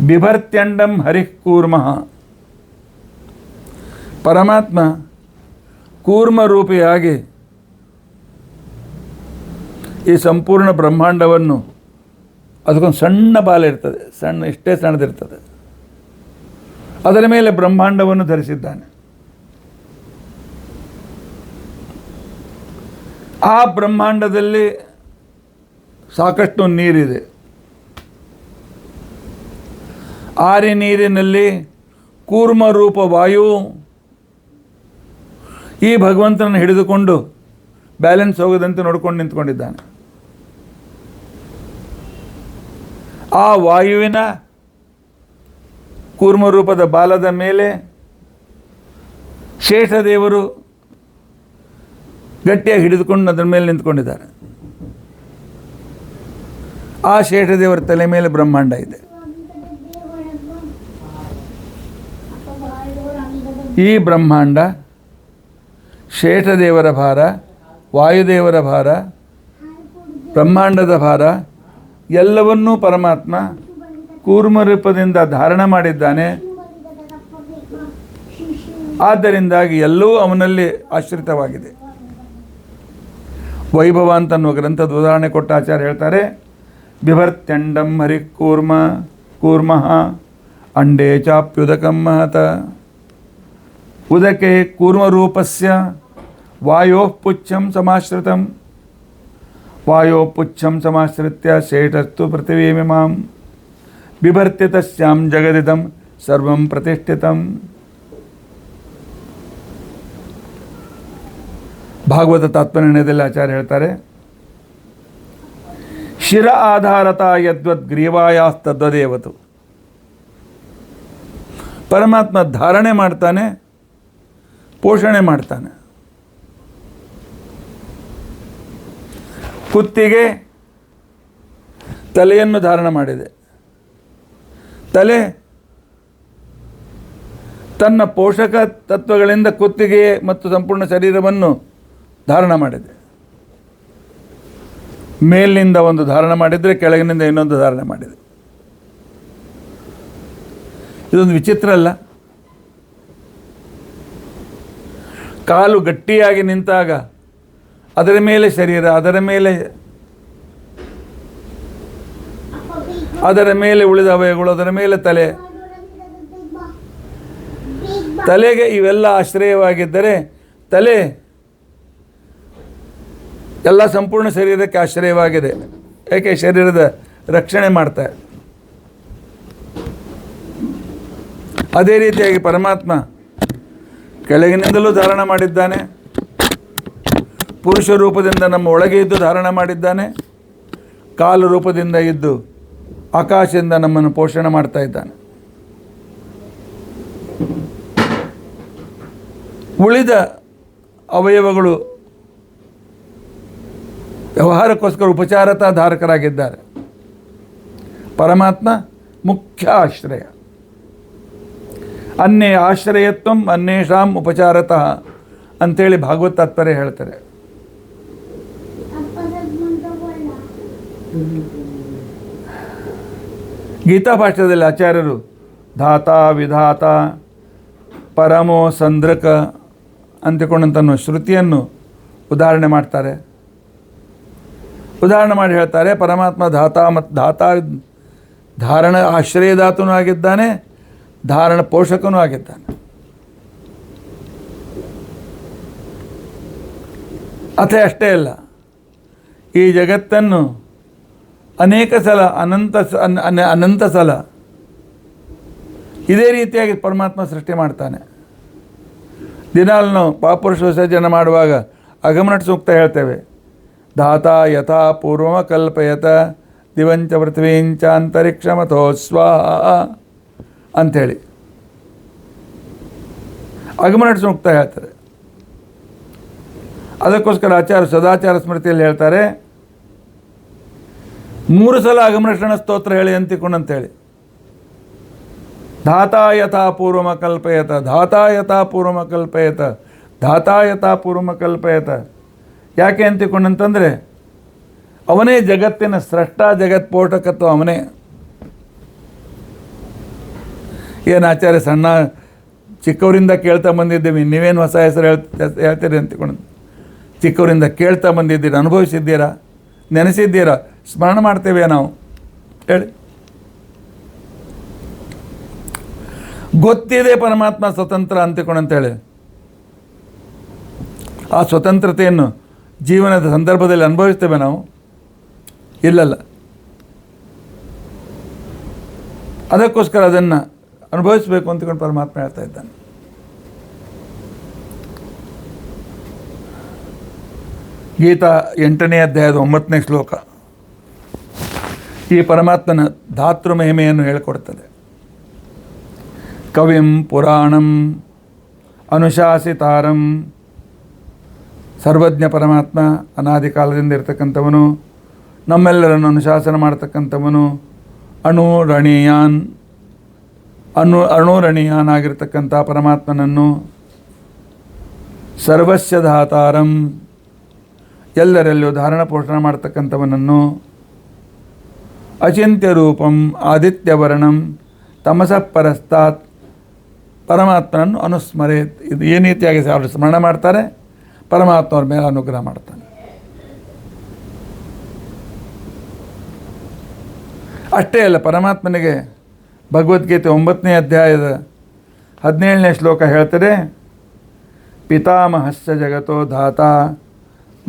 A: ಬಿಭರ್ತ್ಯಂಡಂ ಹರಿಃ ಕೂರ್ಮಃ. ಪರಮಾತ್ಮ ಕೂರ್ಮರೂಪಿಯಾಗಿ ಈ ಸಂಪೂರ್ಣ ಬ್ರಹ್ಮಾಂಡವನ್ನು, ಅದಕ್ಕೊಂದು ಸಣ್ಣ ಬಾಲ ಇರ್ತದೆ, ಇಷ್ಟೇ ಸಣ್ಣದಿರ್ತದೆ, ಅದರ ಮೇಲೆ ಬ್ರಹ್ಮಾಂಡವನ್ನು ಧರಿಸಿದ್ದಾನೆ. ಆ ಬ್ರಹ್ಮಾಂಡದಲ್ಲಿ ಸಾಕಷ್ಟು ನೀರಿದೆ. ಆರಿ ನೀರಿನಲ್ಲಿ ಕೂರ್ಮರೂಪ ವಾಯು ಈ ಭಗವಂತನನ್ನು ಹಿಡಿದುಕೊಂಡು ಬ್ಯಾಲೆನ್ಸ್ ಹೋಗದಂತೆ ನೋಡ್ಕೊಂಡು ನಿಂತ್ಕೊಂಡಿದ್ದಾನೆ. ಆ ವಾಯುವಿನ ಕೂರ್ಮರೂಪದ ಬಾಲದ ಮೇಲೆ ಶೇಷದೇವರು ಗಟ್ಟಿಯಾಗಿ ಹಿಡಿದುಕೊಂಡು ಅದರ ಮೇಲೆ ನಿಂತ್ಕೊಂಡಿದ್ದಾರೆ. ಆ ಶೇಷದೇವರ ತಲೆ ಮೇಲೆ ಬ್ರಹ್ಮಾಂಡ ಇದೆ. ಈ ಬ್ರಹ್ಮಾಂಡ, ಶೇಷದೇವರ ಭಾರ, ವಾಯುದೇವರ ಭಾರ, ಬ್ರಹ್ಮಾಂಡದ ಭಾರ ಎಲ್ಲವನ್ನೂ ಪರಮಾತ್ಮ ಕೂರ್ಮ ರೂಪದಿಂದ ಧಾರಣ ಮಾಡಿದ್ದಾನೆ. ಆದ್ದರಿಂದಾಗಿ ಎಲ್ಲವೂ ಅವನಲ್ಲಿ ಆಶ್ರಿತವಾಗಿದೆ. ವೈಭವ ಅಂತನ್ನುವ ಗ್ರಂಥದ ಉದಾಹರಣೆ ಕೊಟ್ಟ ಆಚಾರ್ಯ ಹೇಳ್ತಾರೆ, ಬಿಭರ್ತ್ಯಂಡಂ ಹರಿ ಕೂರ್ಮಃ ಅಂಡೇ ಚಾಪ್ಯುದಕಂ ಮಹತ ಉದಕೆ ಕೂರ್ಮರೂಪಸ್ಯ ವಾಯೋಃ ಪುಚ್ಛಂ ಸಮಾಶ್ರಿತಂ ವಾಯೋಃ ಪುಚ್ಛಂ ಸಮಾಶ್ರಿತ್ಯ ಶೇಷಸ್ತು ಪೃಥಿವೀಮಿಮಾಂ ಬಿಭರ್ತ್ಯ ತಸ್ಯಾಂ ಜಗದಿದಂ ಸರ್ವಂ ಪ್ರತಿಷ್ಠಿತಂ. ಭಾಗವತ ತಾತ್ಪರ್ಯದಲ್ಲಿ ಆಚಾರ್ಯ ಹೇಳ್ತಾರೆ, ಶಿರ ಆಧಾರತ ಯದ್ವದ್ ಗ್ರೀವಾಯಾಸ್ತದ್ವದೇವತು. ಪರಮಾತ್ಮ ಧಾರಣೆ ಮಾಡ್ತಾನೆ, ಪೋಷಣೆ ಮಾಡ್ತಾನೆ. ಕುತ್ತಿಗೆ ತಲೆಯನ್ನು ಧಾರಣ ಮಾಡಿದೆ. ತಲೆ ತನ್ನ ಪೋಷಕ ತತ್ವಗಳಿಂದ ಕುತ್ತಿಗೆ ಮತ್ತು ಸಂಪೂರ್ಣ ಶರೀರವನ್ನು ಧಾರಣ ಮಾಡಿದೆ. ಮೇಲಿನಿಂದ ಒಂದು ಧಾರಣ ಮಾಡಿದರೆ ಕೆಳಗಿನಿಂದ ಇನ್ನೊಂದು ಧಾರಣ ಮಾಡಿದೆ. ಇದೊಂದು ವಿಚಿತ್ರ ಅಲ್ಲ? ಕಾಲು ಗಟ್ಟಿಯಾಗಿ ನಿಂತಾಗ ಅದರ ಮೇಲೆ ಶರೀರ, ಅದರ ಮೇಲೆ ಉಳಿದ ಅವಯವಗಳು, ಅದರ ಮೇಲೆ ತಲೆಗೆ ಇವೆಲ್ಲ ಆಶ್ರಯವಾಗಿದ್ದರೆ ತಲೆ ಎಲ್ಲ ಸಂಪೂರ್ಣ ಶರೀರಕ್ಕೆ ಆಶ್ರಯವಾಗಿದೆ. ಏಕೆ? ಶರೀರದ ರಕ್ಷಣೆ ಮಾಡ್ತಾರೆ. ಅದೇ ರೀತಿಯಾಗಿ ಪರಮಾತ್ಮ ಕೆಳಗಿನಿಂದಲೂ ಧಾರಣ ಮಾಡಿದ್ದಾನೆ, ಪುರುಷ ರೂಪದಿಂದ ನಮ್ಮ ಒಳಗೆ ಇದ್ದು ಧಾರಣ ಮಾಡಿದ್ದಾನೆ, ಕಾಲು ರೂಪದಿಂದ ಇದ್ದು ಆಕಾಶದಿಂದ ನಮ್ಮನ್ನು ಪೋಷಣೆ ಮಾಡ್ತಾ ಇದ್ದಾನೆ. ಉಳಿದ ಅವಯವಗಳು ವ್ಯವಹಾರಕ್ಕೋಸ್ಕರ ಉಪಚಾರತಾ ಧಾರಕರಾಗಿದ್ದಾರೆ. ಪರಮಾತ್ಮ ಮುಖ್ಯ ಆಶ್ರಯ. ಅನ್ಯೇ ಆಶ್ರಯತ್ವಂ ಅನ್ಯೇಷಾಂ ಉಪಚಾರತಃ ಅಂಥೇಳಿ ಭಾಗವತ ತಾತ್ಪರ್ಯ ಹೇಳ್ತಾರೆ. ಗೀತಾ ಭಾಷ್ಯದಲ್ಲಿ ಆಚಾರ್ಯರು ಧಾತ ವಿಧಾತ ಪರಮೋ ಸಂದ್ರಕ ಅಂತಿಕೊಂಡಂತನ್ನೋ ಶ್ರುತಿಯನ್ನು ಉದಾಹರಣೆ ಮಾಡ್ತಾರೆ. ಉದಾಹರಣೆ ಮಾಡಿ ಹೇಳ್ತಾರೆ, ಪರಮಾತ್ಮ ಧಾತ ಧಾರಣ ಆಶ್ರಯದಾತನೂ ಆಗಿದ್ದಾನೆ, ಧಾರಣ ಪೋಷಕನೂ ಆಗಿದ್ದಾನೆ. ಅಷ್ಟೇ ಅಲ್ಲ, ಈ ಜಗತ್ತನ್ನು ಅನೇಕ ಸಲ ಅನಂತ ಸಲ ಇದೇ ರೀತಿಯಾಗಿ ಪರಮಾತ್ಮ ಸೃಷ್ಟಿ ಮಾಡ್ತಾನೆ. ದಿನಾಲು ನಾವು ಪಾಪುರುಷ ವಿಸರ್ಜನೆ ಮಾಡುವಾಗ ಅಗಮನಟ್ ಸೂಕ್ತ ಹೇಳ್ತೇವೆ, ಧಾತ ಯಥಾ ಪೂರ್ವಮ ಕಲ್ಪಯತ ದಿವಂಚ ಪೃಥ್ವೀಂಚ ಅಂತರಿಕ್ಷಮಥೋ ಸ್ವಾಹ ಅಂಥೇಳಿ ಅಗಮನಟ್ ಸೂಕ್ತ ಹೇಳ್ತಾರೆ. ಅದಕ್ಕೋಸ್ಕರ ಆಚಾರ್ಯ ಸದಾಚಾರ ಸ್ಮೃತಿಯಲ್ಲಿ ಹೇಳ್ತಾರೆ, 3 ಸಲ ಅಗಮರಕ್ಷಣ ಸ್ತೋತ್ರ ಹೇಳಿ ಅಂತಿಕೊಂಡಂತೇಳಿ. ಧಾತಾ ಯಥಾ ಪೂರ್ವಮ ಕಲ್ಪಯತ, ಧಾತಾ ಯಥಾ ಪೂರ್ವಮ ಕಲ್ಪಯತ, ಧಾತಾ ಯಥಾ ಪೂರ್ವಮ ಕಲ್ಪಯತ. ಯಾಕೆ ಅಂತಿಕೊಂಡಂತಂದರೆ ಅವನೇ ಜಗತ್ತಿನ ಸ್ರಷ್ಟ, ಜಗತ್ ಪೋಷಕತ್ವ ಅವನೇ. ಏನು ಆಚಾರ್ಯ ಸಣ್ಣ ಚಿಕ್ಕವರಿಂದ ಕೇಳ್ತಾ ಬಂದಿದ್ದೀವಿ, ನೀವೇನು ಹೊಸ ಹೆಸರು ಹೇಳ್ತೀರಿ ಅಂತಿಕೊಂಡು. ಚಿಕ್ಕವರಿಂದ ಕೇಳ್ತಾ ಬಂದಿದ್ದೀರಾ, ಅನುಭವಿಸಿದ್ದೀರಾ, ನೆನೆಸಿದ್ದೀರಾ, ಸ್ಮರಣ ಮಾಡ್ತೇವೆ ನಾವು ಹೇಳಿ. ಗೊತ್ತಿದೆ ಪರಮಾತ್ಮ ಸ್ವತಂತ್ರ ಅಂತಿಕೊಂಡಂತೇಳಿ ಆ ಸ್ವತಂತ್ರತೆಯನ್ನು ಜೀವನದ ಸಂದರ್ಭದಲ್ಲಿ ಅನುಭವಿಸ್ತೇವೆ ನಾವು? ಇಲ್ಲಲ್ಲ. ಅದಕ್ಕೋಸ್ಕರ ಅದನ್ನು ಅನುಭವಿಸಬೇಕು ಅಂತಕೊಂಡು ಪರಮಾತ್ಮ ಹೇಳ್ತಾ ಇದ್ದಾನೆ. ಗೀತಾ 8ನೇ ಅಧ್ಯಾಯದ 9ನೇ ಶ್ಲೋಕ ಈ ಪರಮಾತ್ಮನ ಧಾತೃ ಮಹಿಮೆಯನ್ನು ಹೇಳಿಕೊಡ್ತದೆ. ಕವಿಂ ಪುರಾಣಂ ಅನುಶಾಸಿತಾರಂ, ಸರ್ವಜ್ಞ ಪರಮಾತ್ಮ ಅನಾದಿ ಕಾಲದಿಂದ ಇರತಕ್ಕಂಥವನು, ನಮ್ಮೆಲ್ಲರನ್ನು ಅನುಶಾಸನ ಮಾಡ್ತಕ್ಕಂಥವನು. ಅಣುರಣೀಯಾನ್ ಆಗಿರ್ತಕ್ಕಂಥ ಪರಮಾತ್ಮನನ್ನು, ಸರ್ವಸ್ಯ ಧಾತಾರಂ, ಎಲ್ಲರಲ್ಲೂ ಧಾರಣ ಪೋಷಣ ಮಾಡ್ತಕ್ಕಂಥವನನ್ನು, ಅಚಿಂತ್ಯ ರೂಪಂ ಆದಿತ್ಯವರ್ಣಂ ತಮಸಃ ಪರಸ್ತಾತ್, ಪರಮಾತ್ಮನನ್ನು ಅನುಸ್ಮರೇತ್. ಇದು ಈ ರೀತಿಯಾಗಿ ಅವರು ಸ್ಮರಣ ಮಾಡ್ತಾರೆ, ಪರಮಾತ್ಮ ಅವ್ರ ಮೇಲೆ ಅನುಗ್ರಹ ಮಾಡ್ತಾನೆ. ಅಷ್ಟೇ ಅಲ್ಲ, ಪರಮಾತ್ಮನಿಗೆ ಭಗವದ್ಗೀತೆ 9ನೇ ಅಧ್ಯಾಯದ 17ನೇ ಶ್ಲೋಕ ಹೇಳ್ತಾರೆ, ಪಿತಾಮಹಸ್ಯ ಜಗತೋ ಧಾತಾ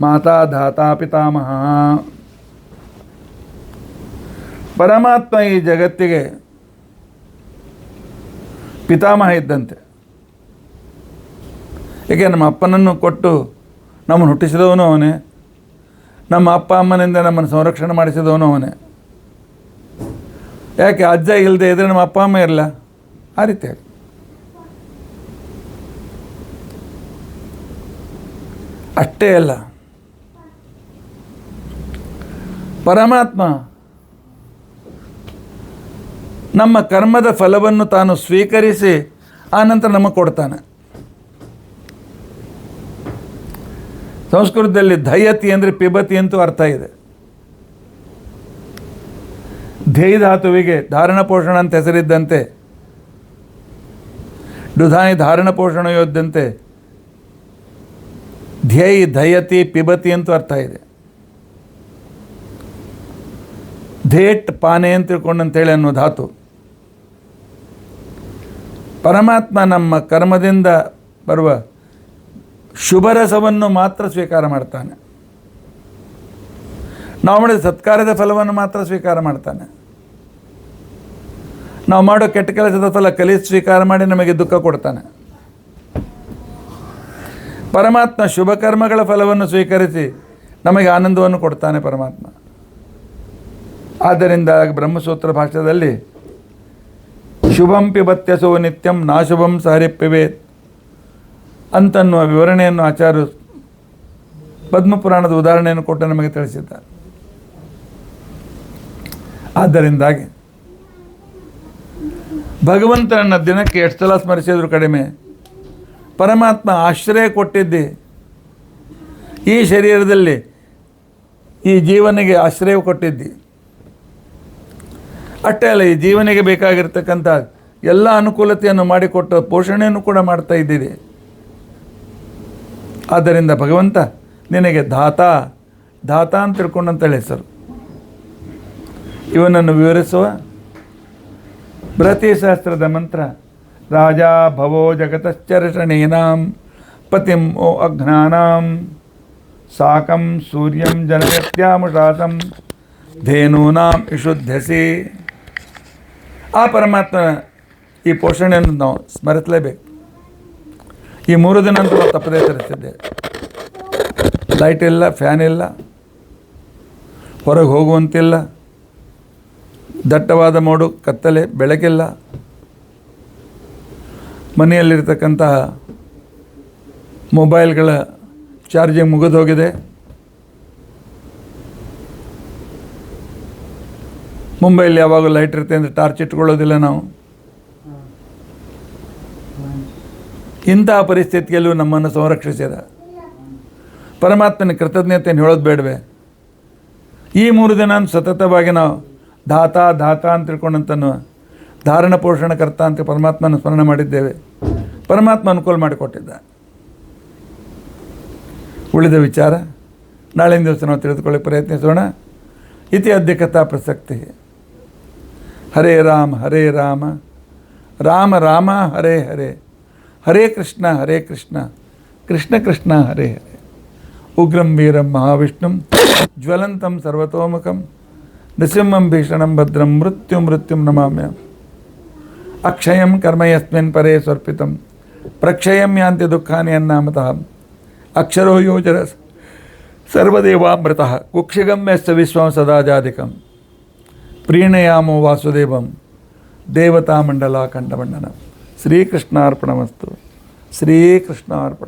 A: ಮಾತಾ ಧಾತಾ ಪಿತಾಮಹ. ಪರಮಾತ್ಮ ಈ ಜಗತ್ತಿಗೆ ಪಿತಾಮಹ ಇದ್ದಂತೆ. ಏಕೆ, ನಮ್ಮ ಅಪ್ಪನನ್ನು ಕೊಟ್ಟು ನಮ್ಮನ್ನು ಹುಟ್ಟಿಸಿದವನು ಅವನೇ, ನಮ್ಮ ಅಪ್ಪ ಅಮ್ಮನಿಂದ ನಮ್ಮನ್ನು ಸಂರಕ್ಷಣೆ ಮಾಡಿಸಿದವನು ಅವನೇ. ಯಾಕೆ ಅಜ್ಜ ಇಲ್ಲದೆ ಇದ್ದರೆ ನಮ್ಮ ಅಪ್ಪ ಅಮ್ಮ ಇರಲ್ಲ, ಆ ರೀತಿಯಾಗಿ. ಅಷ್ಟೇ ಅಲ್ಲ, ಪರಮಾತ್ಮ ನಮ್ಮ ಕರ್ಮದ ಫಲವನ್ನು ತಾನು ಸ್ವೀಕರಿಸಿ ಆನಂತರ ನಮಗೆ ಕೊಡ್ತಾನೆ. ಸಂಸ್ಕೃತದಲ್ಲಿ ಧಯತಿ ಅಂದರೆ ಪಿಬತಿ ಅಂತೂ ಅರ್ಥ ಇದೆ. ಧ್ಯೇಯ ಧಾತುವಿಗೆ ಧಾರಣ ಪೋಷಣ ಅಂತ ಹೆಸರಿದ್ದಂತೆ, ಡುಧಾನಿ ಧಾರಣ ಪೋಷಣೆಯೋದ್ದಂತೆ ಧ್ಯೇಯ ಧಯತಿ ಪಿಬತಿ ಅಂತೂ ಅರ್ಥ ಇದೆ. ಧೇಟ್ ಪಾನೆ ಅಂತ ತಿಳ್ಕೊಂಡಂತೇಳಿ ಅನ್ನೋ ಧಾತು. ಪರಮಾತ್ಮ ನಮ್ಮ ಕರ್ಮದಿಂದ ಬರುವ ಶುಭರಸವನ್ನು ಮಾತ್ರ ಸ್ವೀಕಾರ ಮಾಡ್ತಾನೆ. ನಾವು ಮಾಡಿದ ಸತ್ಕಾರ್ಯದ ಫಲವನ್ನು ಮಾತ್ರ ಸ್ವೀಕಾರ ಮಾಡ್ತಾನೆ. ನಾವು ಮಾಡೋ ಕೆಟ್ಟ ಕೆಲಸದ ಫಲ ಕಲಿಸಿ ಸ್ವೀಕಾರ ಮಾಡಿ ನಮಗೆ ದುಃಖ ಕೊಡ್ತಾನೆ. ಪರಮಾತ್ಮ ಶುಭ ಕರ್ಮಗಳ ಫಲವನ್ನು ಸ್ವೀಕರಿಸಿ ನಮಗೆ ಆನಂದವನ್ನು ಕೊಡ್ತಾನೆ ಪರಮಾತ್ಮ. ಆದ್ದರಿಂದ ಬ್ರಹ್ಮಸೂತ್ರ ಭಾಷ್ಯದಲ್ಲಿ ಶುಭಂ ಪಿಬತ್ಯಸೋ ನಿತ್ಯಂ ನಾಶುಭಂ ಸಹರಿಪ್ಪಿವೇತ್ ಅಂತನ್ನುವ ವಿವರಣೆಯನ್ನು ಆಚಾರ್ಯರು ಪದ್ಮಪುರಾಣದ ಉದಾಹರಣೆಯನ್ನು ಕೊಟ್ಟು ನಮಗೆ ತಿಳಿಸಿದ್ದಾರೆ. ಆದ್ದರಿಂದಾಗಿ ಭಗವಂತನನ್ನು ದಿನಕ್ಕೆ ಎಷ್ಟು ಸಲ ಸ್ಮರಿಸಿದ್ರು ಕಡಿಮೆ. ಪರಮಾತ್ಮ ಆಶ್ರಯ ಕೊಟ್ಟಿದ್ದೆ ಈ ಶರೀರದಲ್ಲಿ, ಈ ಜೀವನಿಗೆ ಆಶ್ರಯ ಕೊಟ್ಟಿದ್ದಿ. ಅಷ್ಟೇ ಅಲ್ಲ, ಈ ಜೀವನಿಗೆ ಬೇಕಾಗಿರ್ತಕ್ಕಂಥ ಎಲ್ಲ ಅನುಕೂಲತೆಯನ್ನು ಮಾಡಿಕೊಟ್ಟು ಪೋಷಣೆಯನ್ನು ಕೂಡ ಮಾಡ್ತಾ ಇದ್ದೀರಿ. ಆದ್ದರಿಂದ ಭಗವಂತ ನಿನಗೆ ಧಾತಾ ಅಂತ ತಿಳ್ಕೊಂಡಂತೇಳಿ ಹೆಸರು. ಇವನನ್ನು ವಿವರಿಸುವ ಬೃಹತಿ ಸಹಸ್ರದ ಮಂತ್ರ ರಾಜಾ ಭವೋ ಜಗತಶ್ಚರ್ಷಣೀನಾಂ ಪತಿಂ ಓ ಅಘ್ನಾನಾಂ ಸಾಕಂ ಸೂರ್ಯಂ ಜನಯತ್ಯಾಮುಷಾಸಂ ಧೇನೂನಾಂ ಇಷುಧ್ಯಸಿ. ಆ ಪರಮಾತ್ಮ ಈ ಪೋಷಣೆಯನ್ನು ನಾವು ಸ್ಮರಿಸಲೇಬೇಕು. ಈ 3 ದಿನ ಅಂತೂ ನಾವು ತಪ್ಪದೇ ತರಿಸಿದ್ದೆ. ಲೈಟ್ ಇಲ್ಲ, ಫ್ಯಾನ್ ಇಲ್ಲ, ಹೊರಗೆ ಹೋಗುವಂತಿಲ್ಲ, ದಟ್ಟವಾದ ಮೋಡು, ಕತ್ತಲೆ, ಬೆಳಕಿಲ್ಲ. ಮನೆಯಲ್ಲಿರ್ತಕ್ಕಂತಹ ಮೊಬೈಲ್ಗಳ ಚಾರ್ಜಿಂಗ್ ಮುಗಿದು ಹೋಗಿದೆ. ಮುಂಬೈಲಿ ಯಾವಾಗಲೂ ಲೈಟ್ ಇರುತ್ತೆ ಅಂದರೆ ಟಾರ್ಚ್ ಇಟ್ಕೊಳ್ಳೋದಿಲ್ಲ ನಾವು. ಇಂತಹ ಪರಿಸ್ಥಿತಿಯಲ್ಲೂ ನಮ್ಮನ್ನು ಸಂರಕ್ಷಿಸಿದ ಪರಮಾತ್ಮನ ಕೃತಜ್ಞತೆಯನ್ನು ಹೇಳೋದು ಬೇಡವೇ? ಈ 3 ದಿನ ಸತತವಾಗಿ ನಾವು ಧಾತಾ ಅಂತ ತಿಳ್ಕೊಂಡಂತನೂ ಧಾರಣ ಪೋಷಣಕರ್ತ ಅಂತ ಪರಮಾತ್ಮನ ಸ್ಮರಣೆ ಮಾಡಿದ್ದೇವೆ. ಪರಮಾತ್ಮ ಅನುಕೂಲ ಮಾಡಿಕೊಟ್ಟಿದ್ದ. ಉಳಿದ ವಿಚಾರ ನಾಳಿನ ದಿವಸ ನಾವು ತಿಳಿದುಕೊಳ್ಳಿ ಪ್ರಯತ್ನಿಸೋಣ. ಇತಿ ಅದ್ಯ ಕಥಾ ಪ್ರಸಕ್ತಿ. ಹರೇ ರಾಮ ರಾಮ ರಾಮ ಹರೇ ಹರೇ, ಹರೇ ಕೃಷ್ಣ ಕೃಷ್ಣ ಕೃಷ್ಣ ಹರೇ ಹರೇ. ಉಗ್ರಂ ವೀರಂ ಮಹಾವಿಷ್ಣುಂ ಜ್ವಲಂತಂ ಸರ್ವತೋಮುಖಂ ನೃಸಿಂಹಂ ಭೀಷಣಂ ಭದ್ರಂ ಮೃತ್ಯುಂ ನಮಾಮ್ಯಹಂ. ಅಕ್ಷಯಂ ಕರ್ಮ ಯಸ್ಮಿನ್ ಪರೇ ಸ್ವರ್ಪಿತಂ ಪ್ರಕ್ಷಯಂ ಯಾಂತಿ ದುಃಖಾನಿ ಅನ್ನಾಮತಃ. ಅಕ್ಷರೋ ಯೋಜನ ಸರ್ವದೇವಾಮೃತಃ ಕುಕ್ಷಿಗಮ್ಯಸ್ಯ ವಿಶ್ವಂ ಸದಾಜಾಧಿಕಂ. ಪ್ರೀಣಯಾಮೋ ವಾಸುದೇವಂ ದೇವತಾಮಂಡಲ ಕಂಡಮಂಡನ. ಶ್ರೀಕೃಷ್ಣಾರ್ಪಣಮಸ್ತು. ಶ್ರೀಕೃಷ್ಣ ಅರ್ಪಣ.